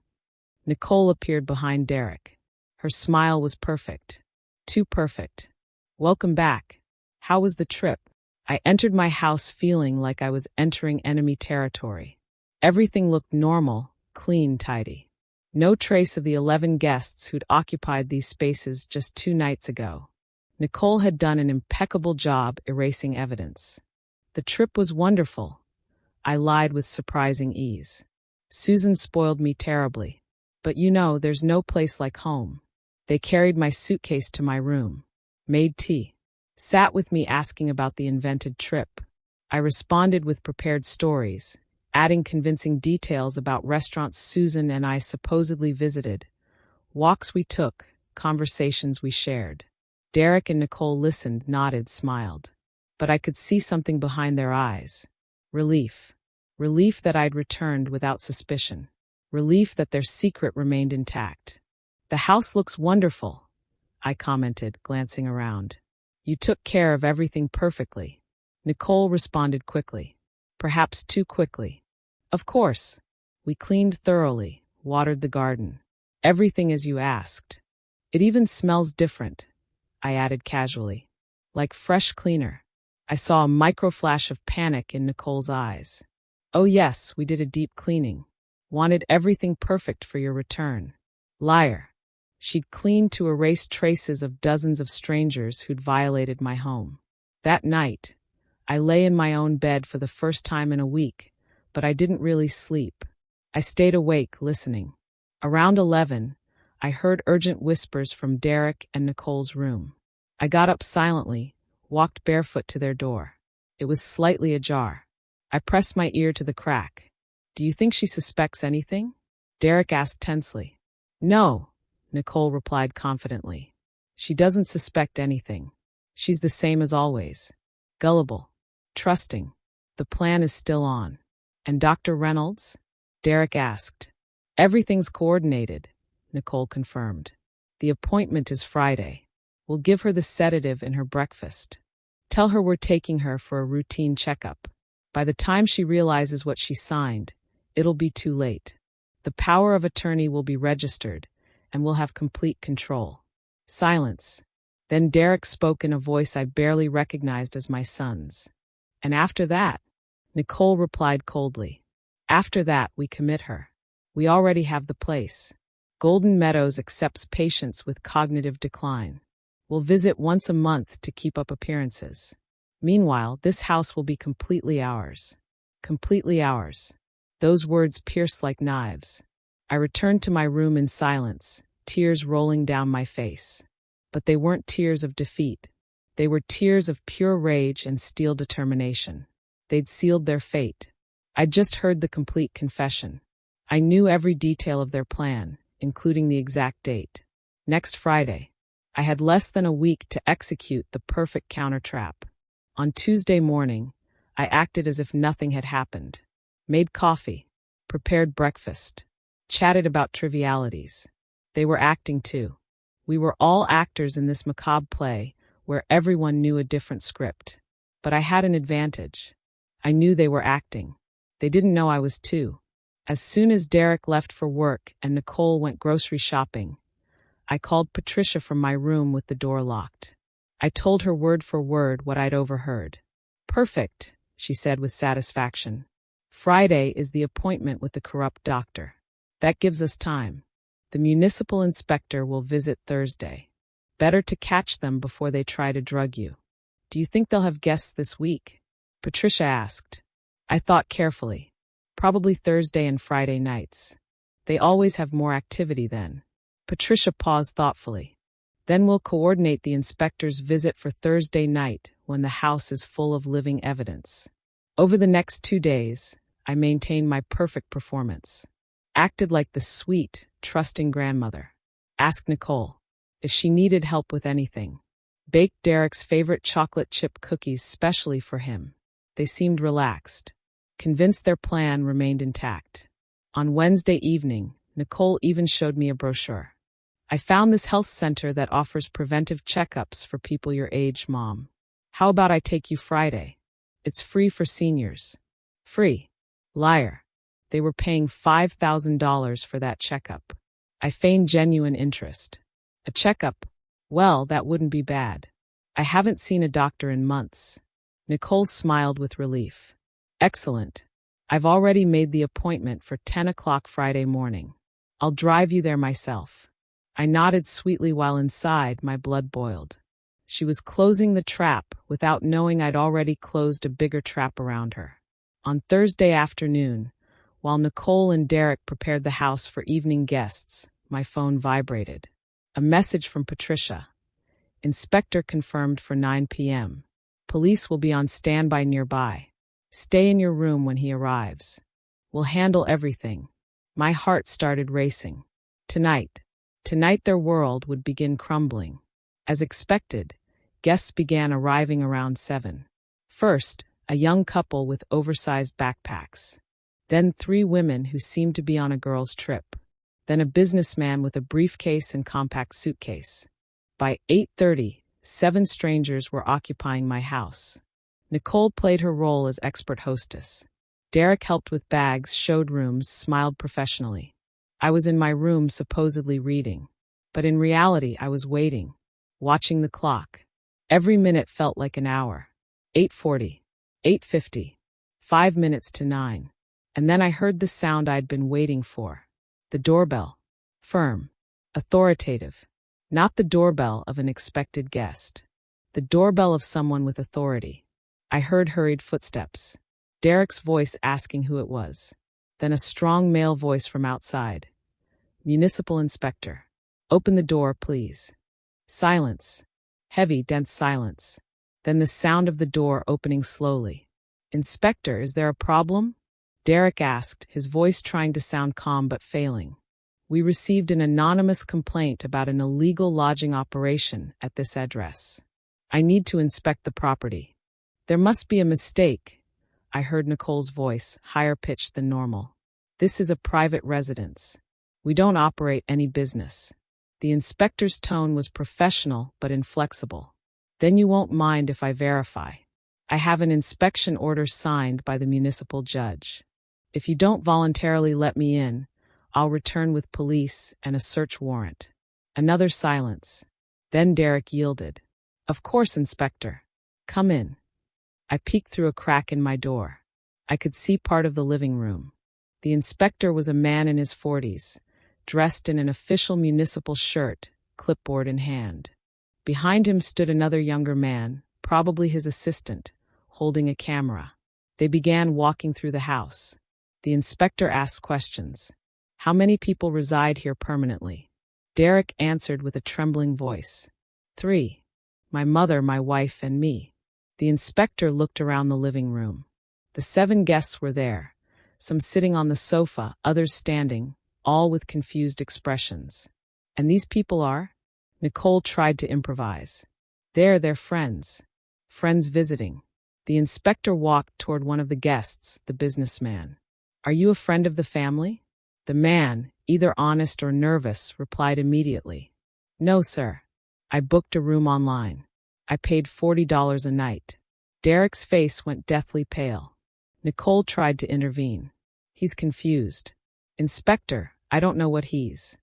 Nicole appeared behind Derek. Her smile was perfect. Too perfect. "Welcome back. How was the trip?" I entered my house feeling like I was entering enemy territory. Everything looked normal, clean, tidy. No trace of the 11 guests who'd occupied these spaces just 2 nights ago. Nicole had done an impeccable job erasing evidence. The trip was wonderful. I lied with surprising ease. Susan spoiled me terribly. But there's no place like home. They carried my suitcase to my room. Made tea. Sat with me asking about the invented trip. I responded with prepared stories, adding convincing details about restaurants Susan and I supposedly visited, walks we took, conversations we shared. Derek and Nicole listened, nodded, smiled. But I could see something behind their eyes. Relief. Relief that I'd returned without suspicion. Relief that their secret remained intact. "The house looks wonderful," I commented, glancing around. "You took care of everything perfectly." Nicole responded quickly. Perhaps too quickly. "Of course. We cleaned thoroughly, watered the garden. Everything as you asked. It even smells different," I added casually. "Like fresh cleaner." I saw a micro-flash of panic in Nicole's eyes. "Oh yes, we did a deep cleaning. Wanted everything perfect for your return." Liar. She'd cleaned to erase traces of dozens of strangers who'd violated my home. That night, I lay in my own bed for the first time in a week, but I didn't really sleep. I stayed awake, listening. Around 11, I heard urgent whispers from Derek and Nicole's room. I got up silently, walked barefoot to their door. It was slightly ajar. I pressed my ear to the crack. "Do you think she suspects anything?" Derek asked tensely. "No," Nicole replied confidently. "She doesn't suspect anything. She's the same as always. Gullible. Trusting. The plan is still on." "And Dr. Reynolds?" Derek asked. "Everything's coordinated," Nicole confirmed. "The appointment is Friday. We'll give her the sedative in her breakfast. Tell her we're taking her for a routine checkup. By the time she realizes what she signed, it'll be too late. The power of attorney will be registered, and we'll have complete control." Silence. Then Derek spoke in a voice I barely recognized as my son's. "And after that?" Nicole replied coldly. "After that, we commit her. We already have the place. Golden Meadows accepts patients with cognitive decline. We'll visit once a month to keep up appearances. Meanwhile, this house will be completely ours." Completely ours. Those words pierced like knives. I returned to my room in silence, tears rolling down my face. But they weren't tears of defeat. They were tears of pure rage and steel determination. They'd sealed their fate. I'd just heard the complete confession. I knew every detail of their plan, including the exact date. Next Friday. I had less than a week to execute the perfect counter-trap. On Tuesday morning, I acted as if nothing had happened. Made coffee, prepared breakfast, chatted about trivialities. They were acting too. We were all actors in this macabre play where everyone knew a different script. But I had an advantage. I knew they were acting. They didn't know I was too. As soon as Derek left for work and Nicole went grocery shopping, I called Patricia from my room with the door locked. I told her word for word what I'd overheard. "Perfect," she said with satisfaction. "Friday is the appointment with the corrupt doctor. That gives us time. The municipal inspector will visit Thursday. Better to catch them before they try to drug you." Do you think they'll have guests this week? Patricia asked. I thought carefully. Probably Thursday and Friday nights. They always have more activity then. Patricia paused thoughtfully. Then we'll coordinate the inspector's visit for Thursday night when the house is full of living evidence. Over the next 2 days, I maintained my perfect performance. Acted like the sweet, trusting grandmother. Asked Nicole if she needed help with anything. Baked Derek's favorite chocolate chip cookies specially for him. They seemed relaxed. Convinced their plan remained intact. On Wednesday evening, Nicole even showed me a brochure. I found this health center that offers preventive checkups for people your age, Mom. How about I take you Friday? It's free for seniors. Free. Liar. They were paying $5,000 for that checkup. I feigned genuine interest. A checkup? Well, that wouldn't be bad. I haven't seen a doctor in months. Nicole smiled with relief. Excellent. I've already made the appointment for 10 o'clock Friday morning. I'll drive you there myself. I nodded sweetly while inside my blood boiled. She was closing the trap without knowing I'd already closed a bigger trap around her. On Thursday afternoon, while Nicole and Derek prepared the house for evening guests, my phone vibrated. A message from Patricia. Inspector confirmed for 9 p.m. Police will be on standby nearby. Stay in your room when he arrives. We'll handle everything. My heart started racing. Tonight their world would begin crumbling. As expected, guests began arriving around 7. First, a young couple with oversized backpacks. Then 3 women who seemed to be on a girls' trip. Then a businessman with a briefcase and compact suitcase. By 8:30, 7 strangers were occupying my house. Nicole played her role as expert hostess. Derek helped with bags, showed rooms, smiled professionally. I was in my room supposedly reading. But in reality, I was waiting, watching the clock. Every minute felt like an hour. 8:40, 8:50, 5 minutes to 9. And then I heard the sound I'd been waiting for. The doorbell. Firm. Authoritative. Not the doorbell of an expected guest. The doorbell of someone with authority. I heard hurried footsteps. Derek's voice asking who it was. Then a strong male voice from outside. Municipal inspector. Open the door, please. Silence. Heavy, dense silence. Then the sound of the door opening slowly. Inspector, is there a problem? Derek asked, his voice trying to sound calm but failing. We received an anonymous complaint about an illegal lodging operation at this address. I need to inspect the property. There must be a mistake. I heard Nicole's voice, higher pitched than normal. This is a private residence. We don't operate any business. The inspector's tone was professional but inflexible. Then you won't mind if I verify. I have an inspection order signed by the municipal judge. If you don't voluntarily let me in, I'll return with police and a search warrant. Another silence. Then Derek yielded. Of course, Inspector. Come in. I peeked through a crack in my door. I could see part of the living room. The inspector was a man in his 40s, dressed in an official municipal shirt, clipboard in hand. Behind him stood another younger man, probably his assistant, holding a camera. They began walking through the house. The inspector asked questions. How many people reside here permanently? Derek answered with a trembling voice. 3. My mother, my wife, and me. The inspector looked around the living room. The 7 guests were there, some sitting on the sofa, others standing, all with confused expressions. And these people are? Nicole tried to improvise. They're friends. Friends visiting. The inspector walked toward one of the guests, the businessman. Are you a friend of the family? The man, either honest or nervous, replied immediately. No, sir. I booked a room online. I paid $40 a night. Derek's face went deathly pale. Nicole tried to intervene. He's confused. Inspector, I don't know what he's.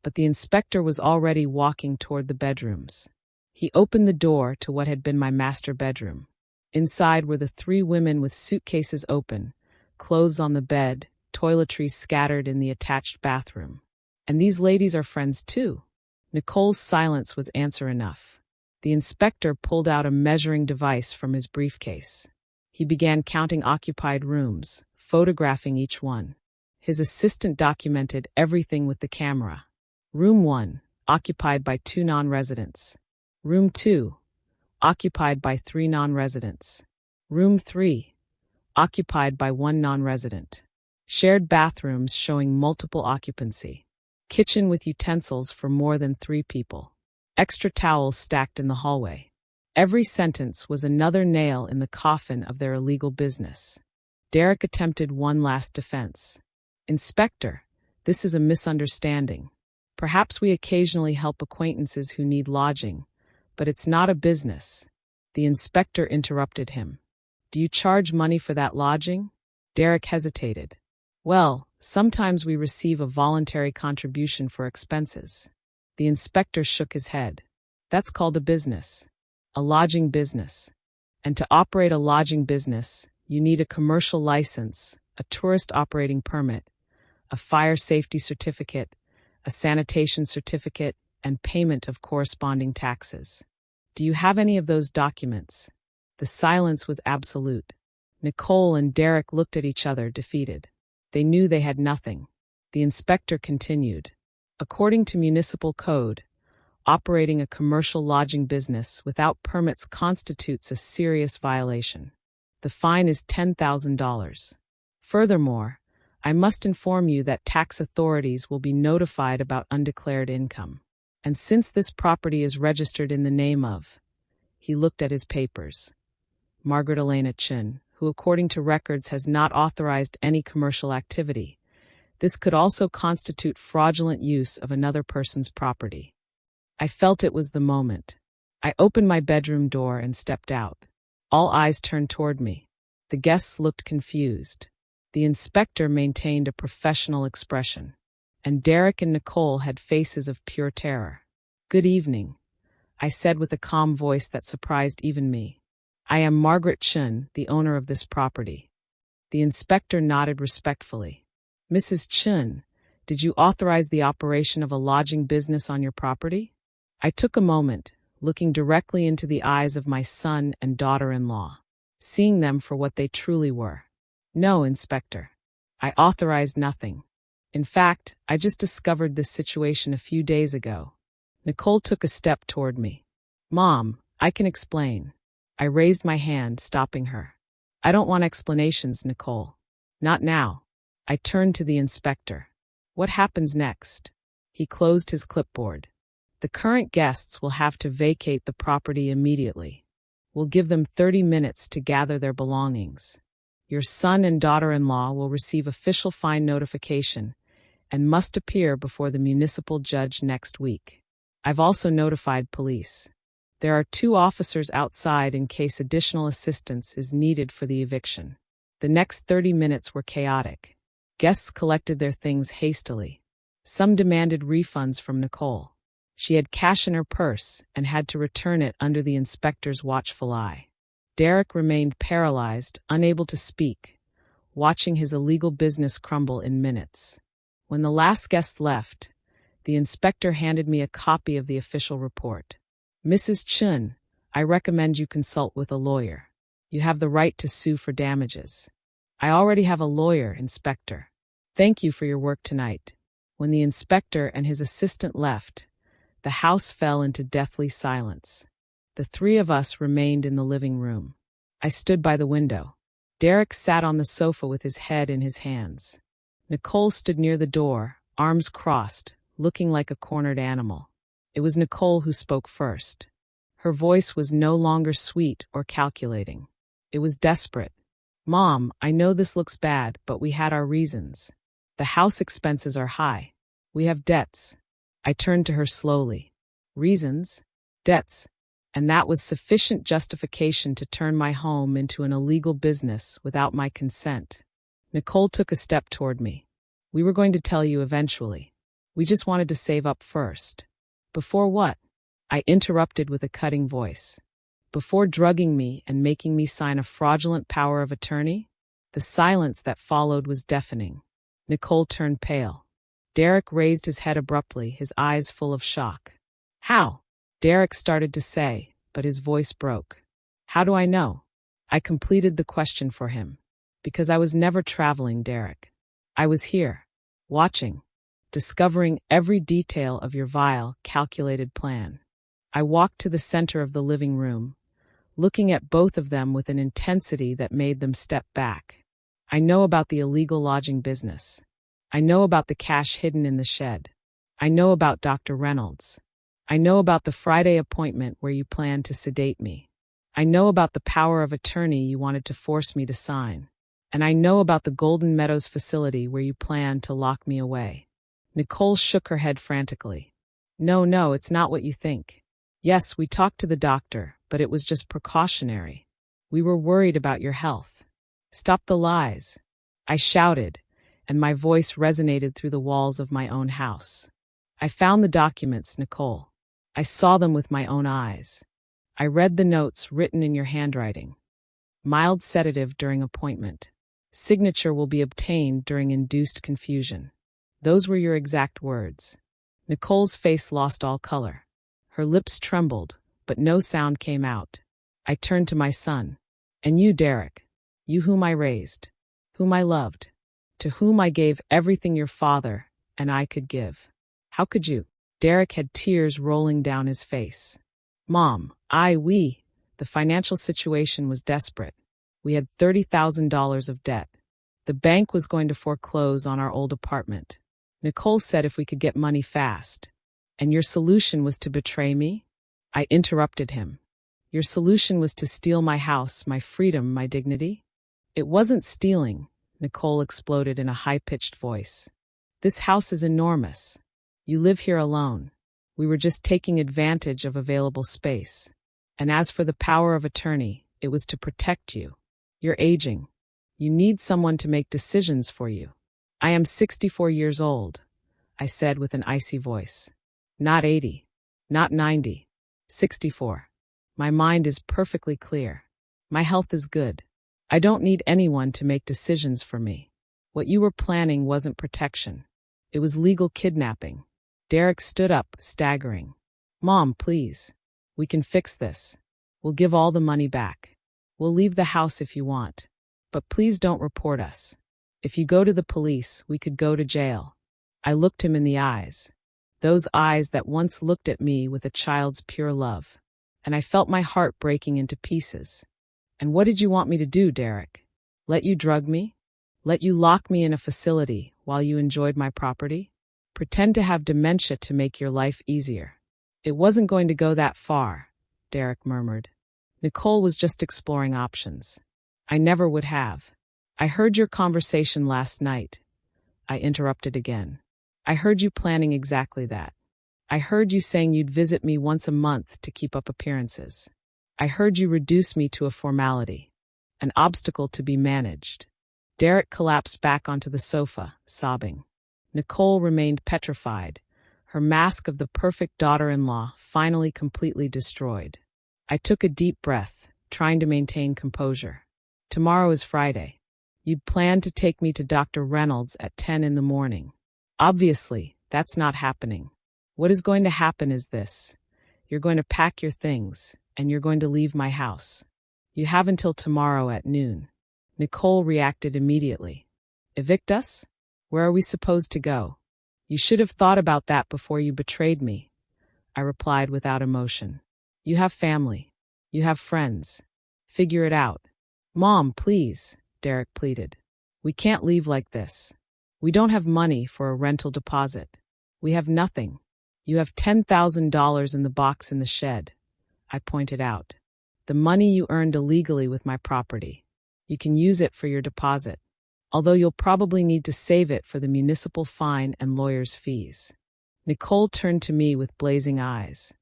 But the inspector was already walking toward the bedrooms. He opened the door to what had been my master bedroom. Inside were the 3 women with suitcases open, clothes on the bed, toiletries scattered in the attached bathroom. And these ladies are friends too. Nicole's silence was answer enough. The inspector pulled out a measuring device from his briefcase. He began counting occupied rooms, photographing each one. His assistant documented everything with the camera. Room 1, occupied by 2 non-residents. Room 2, occupied by 3 non-residents. Room 3, occupied by 1 non-resident. Shared bathrooms showing multiple occupancy. Kitchen with utensils for more than 3 people. Extra towels stacked in the hallway. Every sentence was another nail in the coffin of their illegal business. Derek attempted one last defense. "Inspector, this is a misunderstanding. Perhaps we occasionally help acquaintances who need lodging, but it's not a business." The inspector interrupted him. "Do you charge money for that lodging?" Derek hesitated. "Well, sometimes we receive a voluntary contribution for expenses." The inspector shook his head. "That's called a business. A lodging business. And to operate a lodging business, you need a commercial license, a tourist operating permit, a fire safety certificate, a sanitation certificate, and payment of corresponding taxes. Do you have any of those documents?" The silence was absolute. Nicole and Derek looked at each other, defeated. They knew they had nothing. The inspector continued. "According to municipal code, operating a commercial lodging business without permits constitutes a serious violation. The fine is $10,000. Furthermore, I must inform you that tax authorities will be notified about undeclared income. And since this property is registered in the name of," he looked at his papers, "Margaret Elena Chin, who according to records has not authorized any commercial activity, this could also constitute fraudulent use of another person's property." I felt it was the moment. I opened my bedroom door and stepped out. All eyes turned toward me. The guests looked confused. The inspector maintained a professional expression, and Derek and Nicole had faces of pure terror. "Good evening," I said with a calm voice that surprised even me. "I am Margaret Chun, the owner of this property." The inspector nodded respectfully. "Mrs. Chun, did you authorize the operation of a lodging business on your property?" I took a moment, looking directly into the eyes of my son and daughter-in-law, seeing them for what they truly were. "No, Inspector. I authorized nothing. In fact, I just discovered this situation a few days ago." Nicole took a step toward me. "Mom, I can explain." I raised my hand, stopping her. "I don't want explanations, Nicole. Not now." I turned to the inspector. "What happens next?" He closed his clipboard. "The current guests will have to vacate the property immediately. We'll give them 30 minutes to gather their belongings. Your son and daughter-in-law will receive official fine notification and must appear before the municipal judge next week. I've also notified police. There are 2 officers outside in case additional assistance is needed for the eviction." The next 30 minutes were chaotic. Guests collected their things hastily. Some demanded refunds from Nicole. She had cash in her purse and had to return it under the inspector's watchful eye. Derek remained paralyzed, unable to speak, watching his illegal business crumble in minutes. When the last guest left, the inspector handed me a copy of the official report. "Mrs. Chun, I recommend you consult with a lawyer. You have the right to sue for damages." "I already have a lawyer, Inspector. Thank you for your work tonight." When the inspector and his assistant left, the house fell into deathly silence. The 3 of us remained in the living room. I stood by the window. Derek sat on the sofa with his head in his hands. Nicole stood near the door, arms crossed, looking like a cornered animal. It was Nicole who spoke first. Her voice was no longer sweet or calculating. It was desperate. "Mom, I know this looks bad, but we had our reasons. The house expenses are high. We have debts." I turned to her slowly. "Reasons? Debts. And that was sufficient justification to turn my home into an illegal business without my consent." Nicole took a step toward me. "We were going to tell you eventually. We just wanted to save up first." "Before what?" I interrupted with a cutting voice. "Before drugging me and making me sign a fraudulent power of attorney?" The silence that followed was deafening. Nicole turned pale. Derek raised his head abruptly, his eyes full of shock. "How?" Derek started to say, but his voice broke. How do I know? I completed the question for him. Because I was never traveling, Derek. I was here, watching, discovering every detail of your vile, calculated plan. I walked to the center of the living room, looking at both of them with an intensity that made them step back. I know about the illegal lodging business. I know about the cash hidden in the shed. I know about Dr. Reynolds. I know about the Friday appointment where you planned to sedate me. I know about the power of attorney you wanted to force me to sign. And I know about the Golden Meadows facility where you planned to lock me away. Nicole shook her head frantically. No, it's not what you think. Yes, we talked to the doctor, but it was just precautionary. We were worried about your health. Stop the lies. I shouted, and my voice resonated through the walls of my own house. I found the documents, Nicole. I saw them with my own eyes. I read the notes written in your handwriting. Mild sedative during appointment. Signature will be obtained during induced confusion. Those were your exact words. Nicole's face lost all color. Her lips trembled, but no sound came out. I turned to my son. And you, Derek. You whom I raised. Whom I loved. To whom I gave everything your father and I could give. How could you? Derek had tears rolling down his face. Mom, the financial situation was desperate. We had $30,000 of debt. The bank was going to foreclose on our old apartment. Nicole said if we could get money fast. And your solution was to betray me? I interrupted him. Your solution was to steal my house, my freedom, my dignity? It wasn't stealing, Nicole exploded in a high-pitched voice. This house is enormous. You live here alone. We were just taking advantage of available space. And as for the power of attorney, it was to protect you. You're aging. You need someone to make decisions for you. I am 64 years old, I said with an icy voice. Not 80. Not 90. 64. My mind is perfectly clear. My health is good. I don't need anyone to make decisions for me. What you were planning wasn't protection. It was legal kidnapping. Derek stood up, staggering. Mom, please. We can fix this. We'll give all the money back. We'll leave the house if you want. But please don't report us. If you go to the police, we could go to jail. I looked him in the eyes. Those eyes that once looked at me with a child's pure love. And I felt my heart breaking into pieces. And what did you want me to do, Derek? Let you drug me? Let you lock me in a facility while you enjoyed my property? Pretend to have dementia to make your life easier. It wasn't going to go that far, Derek murmured. Nicole was just exploring options. I never would have. I heard your conversation last night. I interrupted again. I heard you planning exactly that. I heard you saying you'd visit me once a month to keep up appearances. I heard you reduce me to a formality, an obstacle to be managed. Derek collapsed back onto the sofa, sobbing. Nicole remained petrified, her mask of the perfect daughter-in-law finally completely destroyed. I took a deep breath, trying to maintain composure. Tomorrow is Friday. You'd planned to take me to Dr. Reynolds at 10 in the morning. Obviously, that's not happening. What is going to happen is this. You're going to pack your things, and you're going to leave my house. You have until tomorrow at noon. Nicole reacted immediately. Evict us? Where are we supposed to go? You should have thought about that before you betrayed me, I replied without emotion. You have family. You have friends. Figure it out. Mom, please, Derek pleaded. We can't leave like this. We don't have money for a rental deposit. We have nothing. You have $10,000 in the box in the shed, I pointed out. The money you earned illegally with my property. You can use it for your deposit. Although you'll probably need to save it for the municipal fine and lawyer's fees. Nicole turned to me with blazing eyes.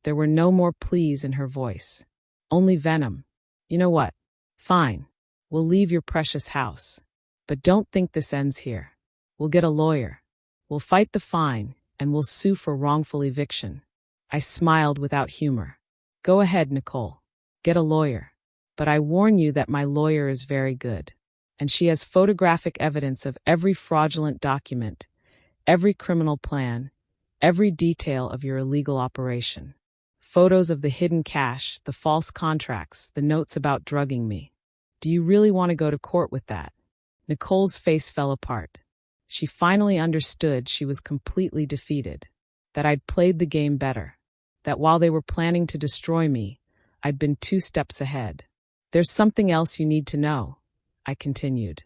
There were no more pleas in her voice. Only venom. You know what? Fine. We'll leave your precious house. But don't think this ends here. We'll get a lawyer. We'll fight the fine, and we'll sue for wrongful eviction. I smiled without humor. Go ahead, Nicole. Get a lawyer. But I warn you that my lawyer is very good. And she has photographic evidence of every fraudulent document, every criminal plan, every detail of your illegal operation. Photos of the hidden cash, the false contracts, the notes about drugging me. Do you really want to go to court with that? Nicole's face fell apart. She finally understood she was completely defeated. That I'd played the game better. That while they were planning to destroy me, I'd been 2 steps ahead. There's something else you need to know, I continued.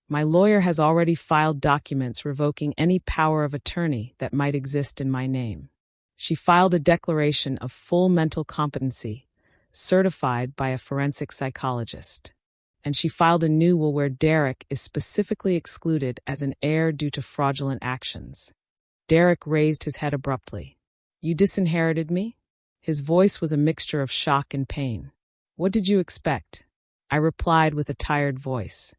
My lawyer has already filed documents revoking any power of attorney that might exist in my name. She filed a declaration of full mental competency, certified by a forensic psychologist. And she filed a new will where Derek is specifically excluded as an heir due to fraudulent actions. Derek raised his head abruptly. You disinherited me? His voice was a mixture of shock and pain. What did you expect? I replied with a tired voice.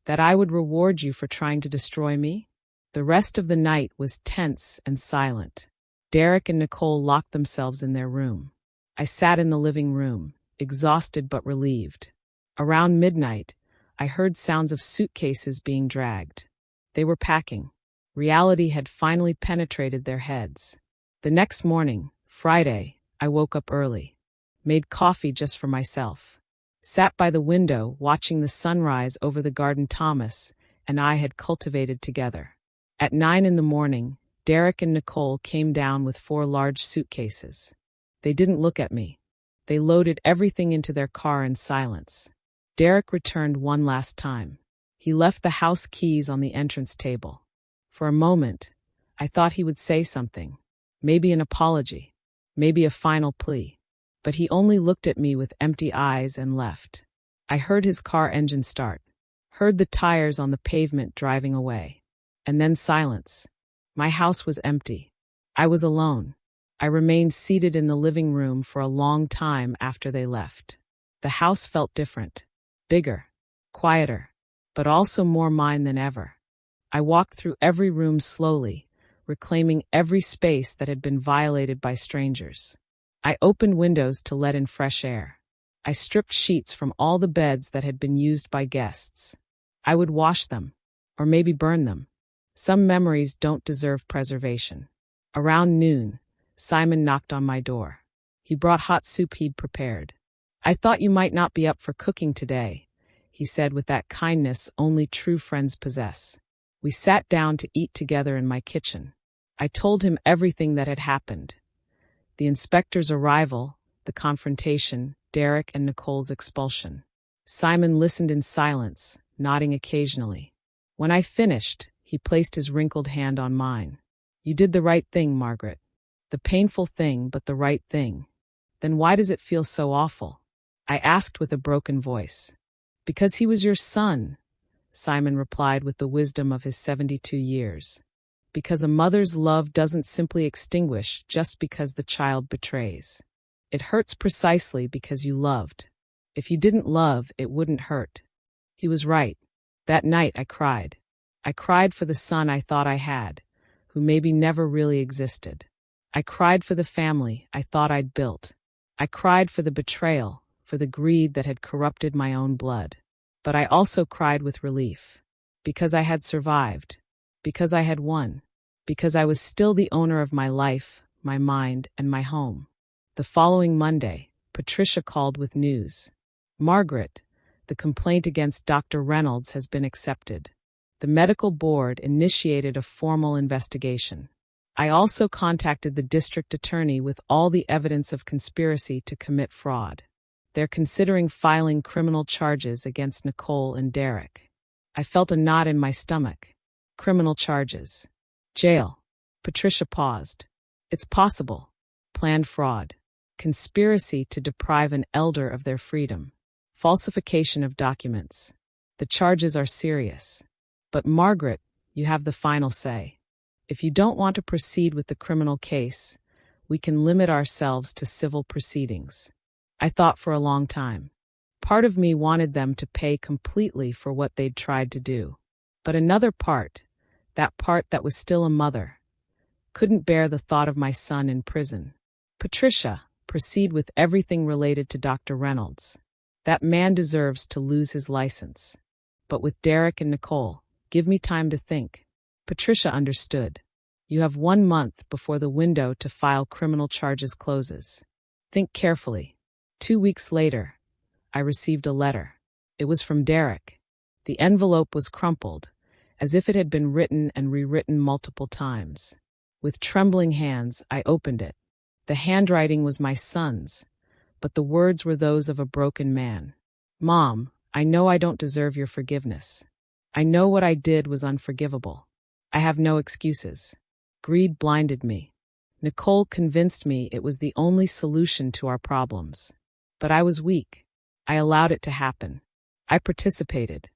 That I would reward you for trying to destroy me? The rest of the night was tense and silent. Derek and Nicole locked themselves in their room. I sat in the living room, exhausted but relieved. Around midnight, I heard sounds of suitcases being dragged. They were packing. Reality had finally penetrated their heads. The next morning, Friday, I woke up early. Made coffee just for myself. Sat by the window watching the sunrise over the garden Thomas and I had cultivated together. At 9 a.m, Derek and Nicole came down with 4 large suitcases. They didn't look at me. They loaded everything into their car in silence. Derek returned one last time. He left the house keys on the entrance table. For a moment, I thought he would say something. Maybe an apology. Maybe a final plea. But he only looked at me with empty eyes and left. I heard his car engine start. Heard the tires on the pavement driving away. And then silence. My house was empty. I was alone. I remained seated in the living room for a long time after they left. The house felt different. Bigger, quieter, but also more mine than ever. I walked through every room slowly, reclaiming every space that had been violated by strangers. I opened windows to let in fresh air. I stripped sheets from all the beds that had been used by guests. I would wash them, or maybe burn them. Some memories don't deserve preservation. Around noon, Simon knocked on my door. He brought hot soup he'd prepared. I thought you might not be up for cooking today, he said with that kindness only true friends possess. We sat down to eat together in my kitchen. I told him everything that had happened. The inspector's arrival, the confrontation, Derek and Nicole's expulsion. Simon listened in silence, nodding occasionally. When I finished, he placed his wrinkled hand on mine. You did the right thing, Margaret. The painful thing, but the right thing. Then why does it feel so awful? I asked with a broken voice. Because he was your son, Simon replied with the wisdom of his 72 years. Because a mother's love doesn't simply extinguish just because the child betrays. It hurts precisely because you loved. If you didn't love, it wouldn't hurt. He was right. That night I cried. I cried for the son I thought I had, who maybe never really existed. I cried for the family I thought I'd built. I cried for the betrayal, for the greed that had corrupted my own blood. But I also cried with relief. Because I had survived. Because I had won. Because I was still the owner of my life, my mind, and my home. The following Monday, Patricia called with news. Margaret, the complaint against Dr. Reynolds has been accepted. The medical board initiated a formal investigation. I also contacted the district attorney with all the evidence of conspiracy to commit fraud. They're considering filing criminal charges against Nicole and Derek. I felt a knot in my stomach. Criminal charges. Jail. Patricia paused. It's possible. Planned fraud. Conspiracy to deprive an elder of their freedom. Falsification of documents. The charges are serious. But Margaret, you have the final say. If you don't want to proceed with the criminal case, we can limit ourselves to civil proceedings. I thought for a long time. Part of me wanted them to pay completely for what they'd tried to do. But another part, that part that was still a mother, couldn't bear the thought of my son in prison. Patricia, proceed with everything related to Dr. Reynolds. That man deserves to lose his license. But with Derek and Nicole, give me time to think. Patricia understood. You have 1 month before the window to file criminal charges closes. Think carefully. 2 weeks later, I received a letter. It was from Derek. The envelope was crumpled, as if it had been written and rewritten multiple times. With trembling hands, I opened it. The handwriting was my son's, but the words were those of a broken man. Mom, I know I don't deserve your forgiveness. I know what I did was unforgivable. I have no excuses. Greed blinded me. Nicole convinced me it was the only solution to our problems. But I was weak. I allowed it to happen. I participated.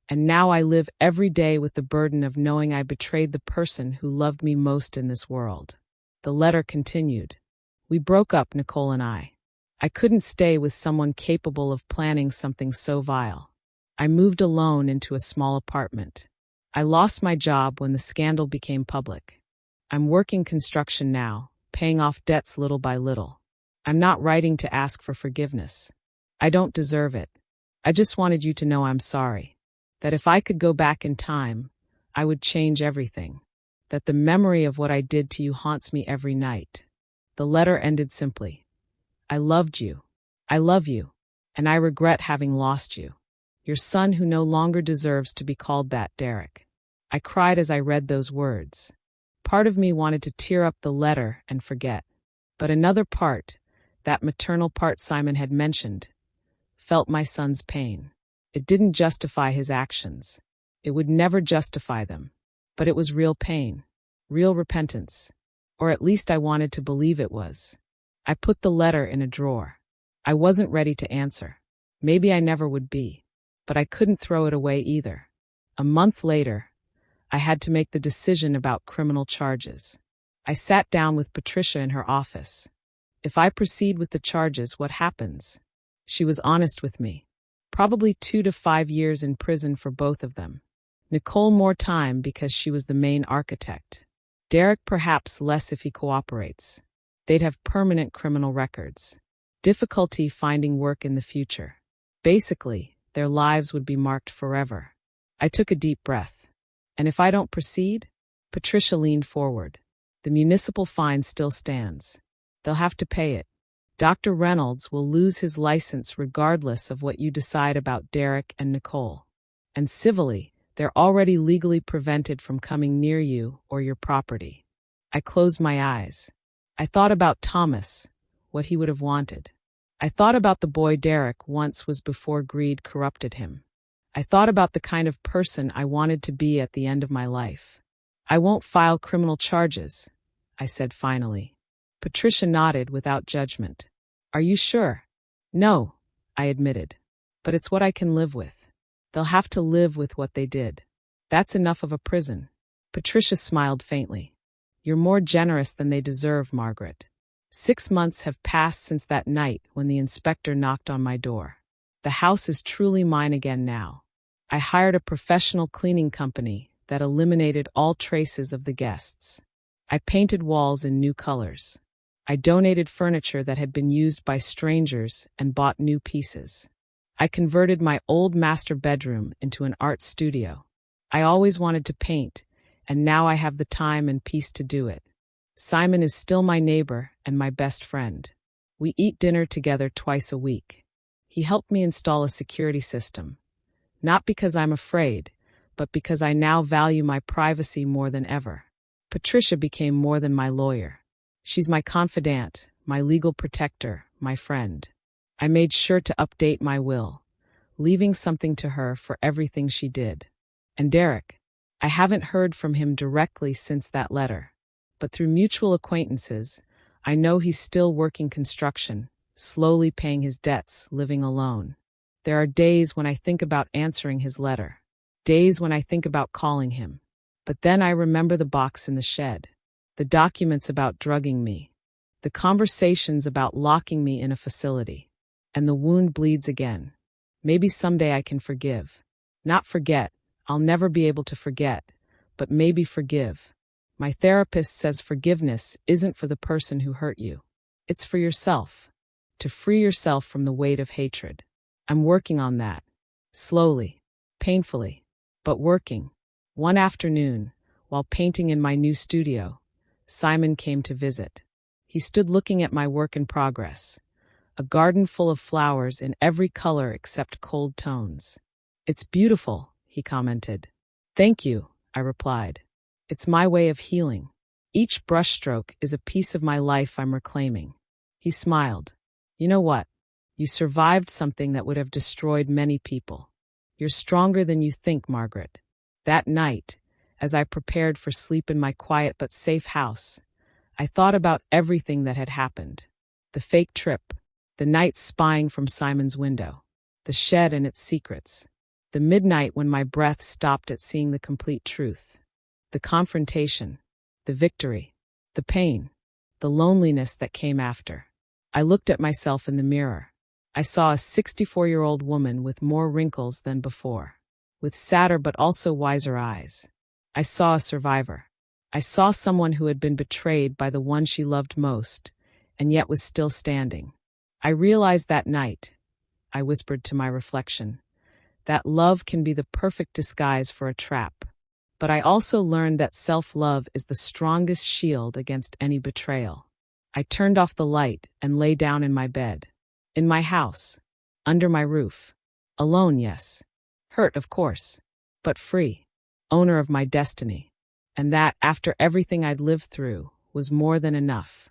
And now I live every day with the burden of knowing I betrayed the person who loved me most in this world. The letter continued. We broke up, Nicole and I. I couldn't stay with someone capable of planning something so vile. I moved alone into a small apartment. I lost my job when the scandal became public. I'm working construction now, paying off debts little by little. I'm not writing to ask for forgiveness. I don't deserve it. I just wanted you to know I'm sorry. That if I could go back in time, I would change everything. That the memory of what I did to you haunts me every night. The letter ended simply. I loved you. I love you. And I regret having lost you. Your son who no longer deserves to be called that, Derek. I cried as I read those words. Part of me wanted to tear up the letter and forget. But another part, that maternal part Simon had mentioned, felt my son's pain. It didn't justify his actions. It would never justify them. But it was real pain, real repentance. Or at least I wanted to believe it was. I put the letter in a drawer. I wasn't ready to answer. Maybe I never would be. But I couldn't throw it away either. A month later, I had to make the decision about criminal charges. I sat down with Patricia in her office. If I proceed with the charges, what happens? She was honest with me. Probably 2 to 5 years in prison for both of them. Nicole more time because she was the main architect. Derek perhaps less if he cooperates. They'd have permanent criminal records. Difficulty finding work in the future. Basically, their lives would be marked forever. I took a deep breath. And if I don't proceed? Patricia leaned forward. The municipal fine still stands. They'll have to pay it. Dr. Reynolds will lose his license regardless of what you decide about Derek and Nicole. And civilly, they're already legally prevented from coming near you or your property. I closed my eyes. I thought about Thomas, what he would have wanted. I thought about the boy Derek once was before greed corrupted him. I thought about the kind of person I wanted to be at the end of my life. I won't file criminal charges, I said finally. Patricia nodded without judgment. Are you sure? No, I admitted. But it's what I can live with. They'll have to live with what they did. That's enough of a prison. Patricia smiled faintly. You're more generous than they deserve, Margaret. 6 months have passed since that night when the inspector knocked on my door. The house is truly mine again now. I hired a professional cleaning company that eliminated all traces of the guests. I painted walls in new colors. I donated furniture that had been used by strangers and bought new pieces. I converted my old master bedroom into an art studio. I always wanted to paint, and now I have the time and peace to do it. Simon is still my neighbor and my best friend. We eat dinner together twice a week. He helped me install a security system. Not because I'm afraid, but because I now value my privacy more than ever. Patricia became more than my lawyer. She's my confidant, my legal protector, my friend. I made sure to update my will, leaving something to her for everything she did. And Derek, I haven't heard from him directly since that letter, but through mutual acquaintances, I know he's still working construction, slowly paying his debts, living alone. There are days when I think about answering his letter, days when I think about calling him. But then I remember the box in the shed, the documents about drugging me, the conversations about locking me in a facility, and the wound bleeds again. Maybe someday I can forgive. Not forget, I'll never be able to forget, but maybe forgive. My therapist says forgiveness isn't for the person who hurt you. It's for yourself, to free yourself from the weight of hatred. I'm working on that. Slowly, painfully, but working. One afternoon, while painting in my new studio, Simon came to visit. He stood looking at my work in progress, a garden full of flowers in every color except cold tones. "It's beautiful," he commented. "Thank you," I replied. "It's my way of healing. Each brushstroke is a piece of my life I'm reclaiming." He smiled. "You know what? You survived something that would have destroyed many people. You're stronger than you think, Margaret." That night, as I prepared for sleep in my quiet but safe house, I thought about everything that had happened. The fake trip, the night spying from Simon's window, the shed and its secrets, the midnight when my breath stopped at seeing the complete truth, the confrontation, the victory, the pain, the loneliness that came after. I looked at myself in the mirror. I saw a 64-year-old woman with more wrinkles than before, with sadder but also wiser eyes. I saw a survivor. I saw someone who had been betrayed by the one she loved most, and yet was still standing. I realized that night, I whispered to my reflection, that love can be the perfect disguise for a trap. But I also learned that self-love is the strongest shield against any betrayal. I turned off the light and lay down in my bed. In my house, under my roof. Alone, yes. Hurt, of course, but free. Owner of my destiny. And that, after everything I'd lived through, was more than enough.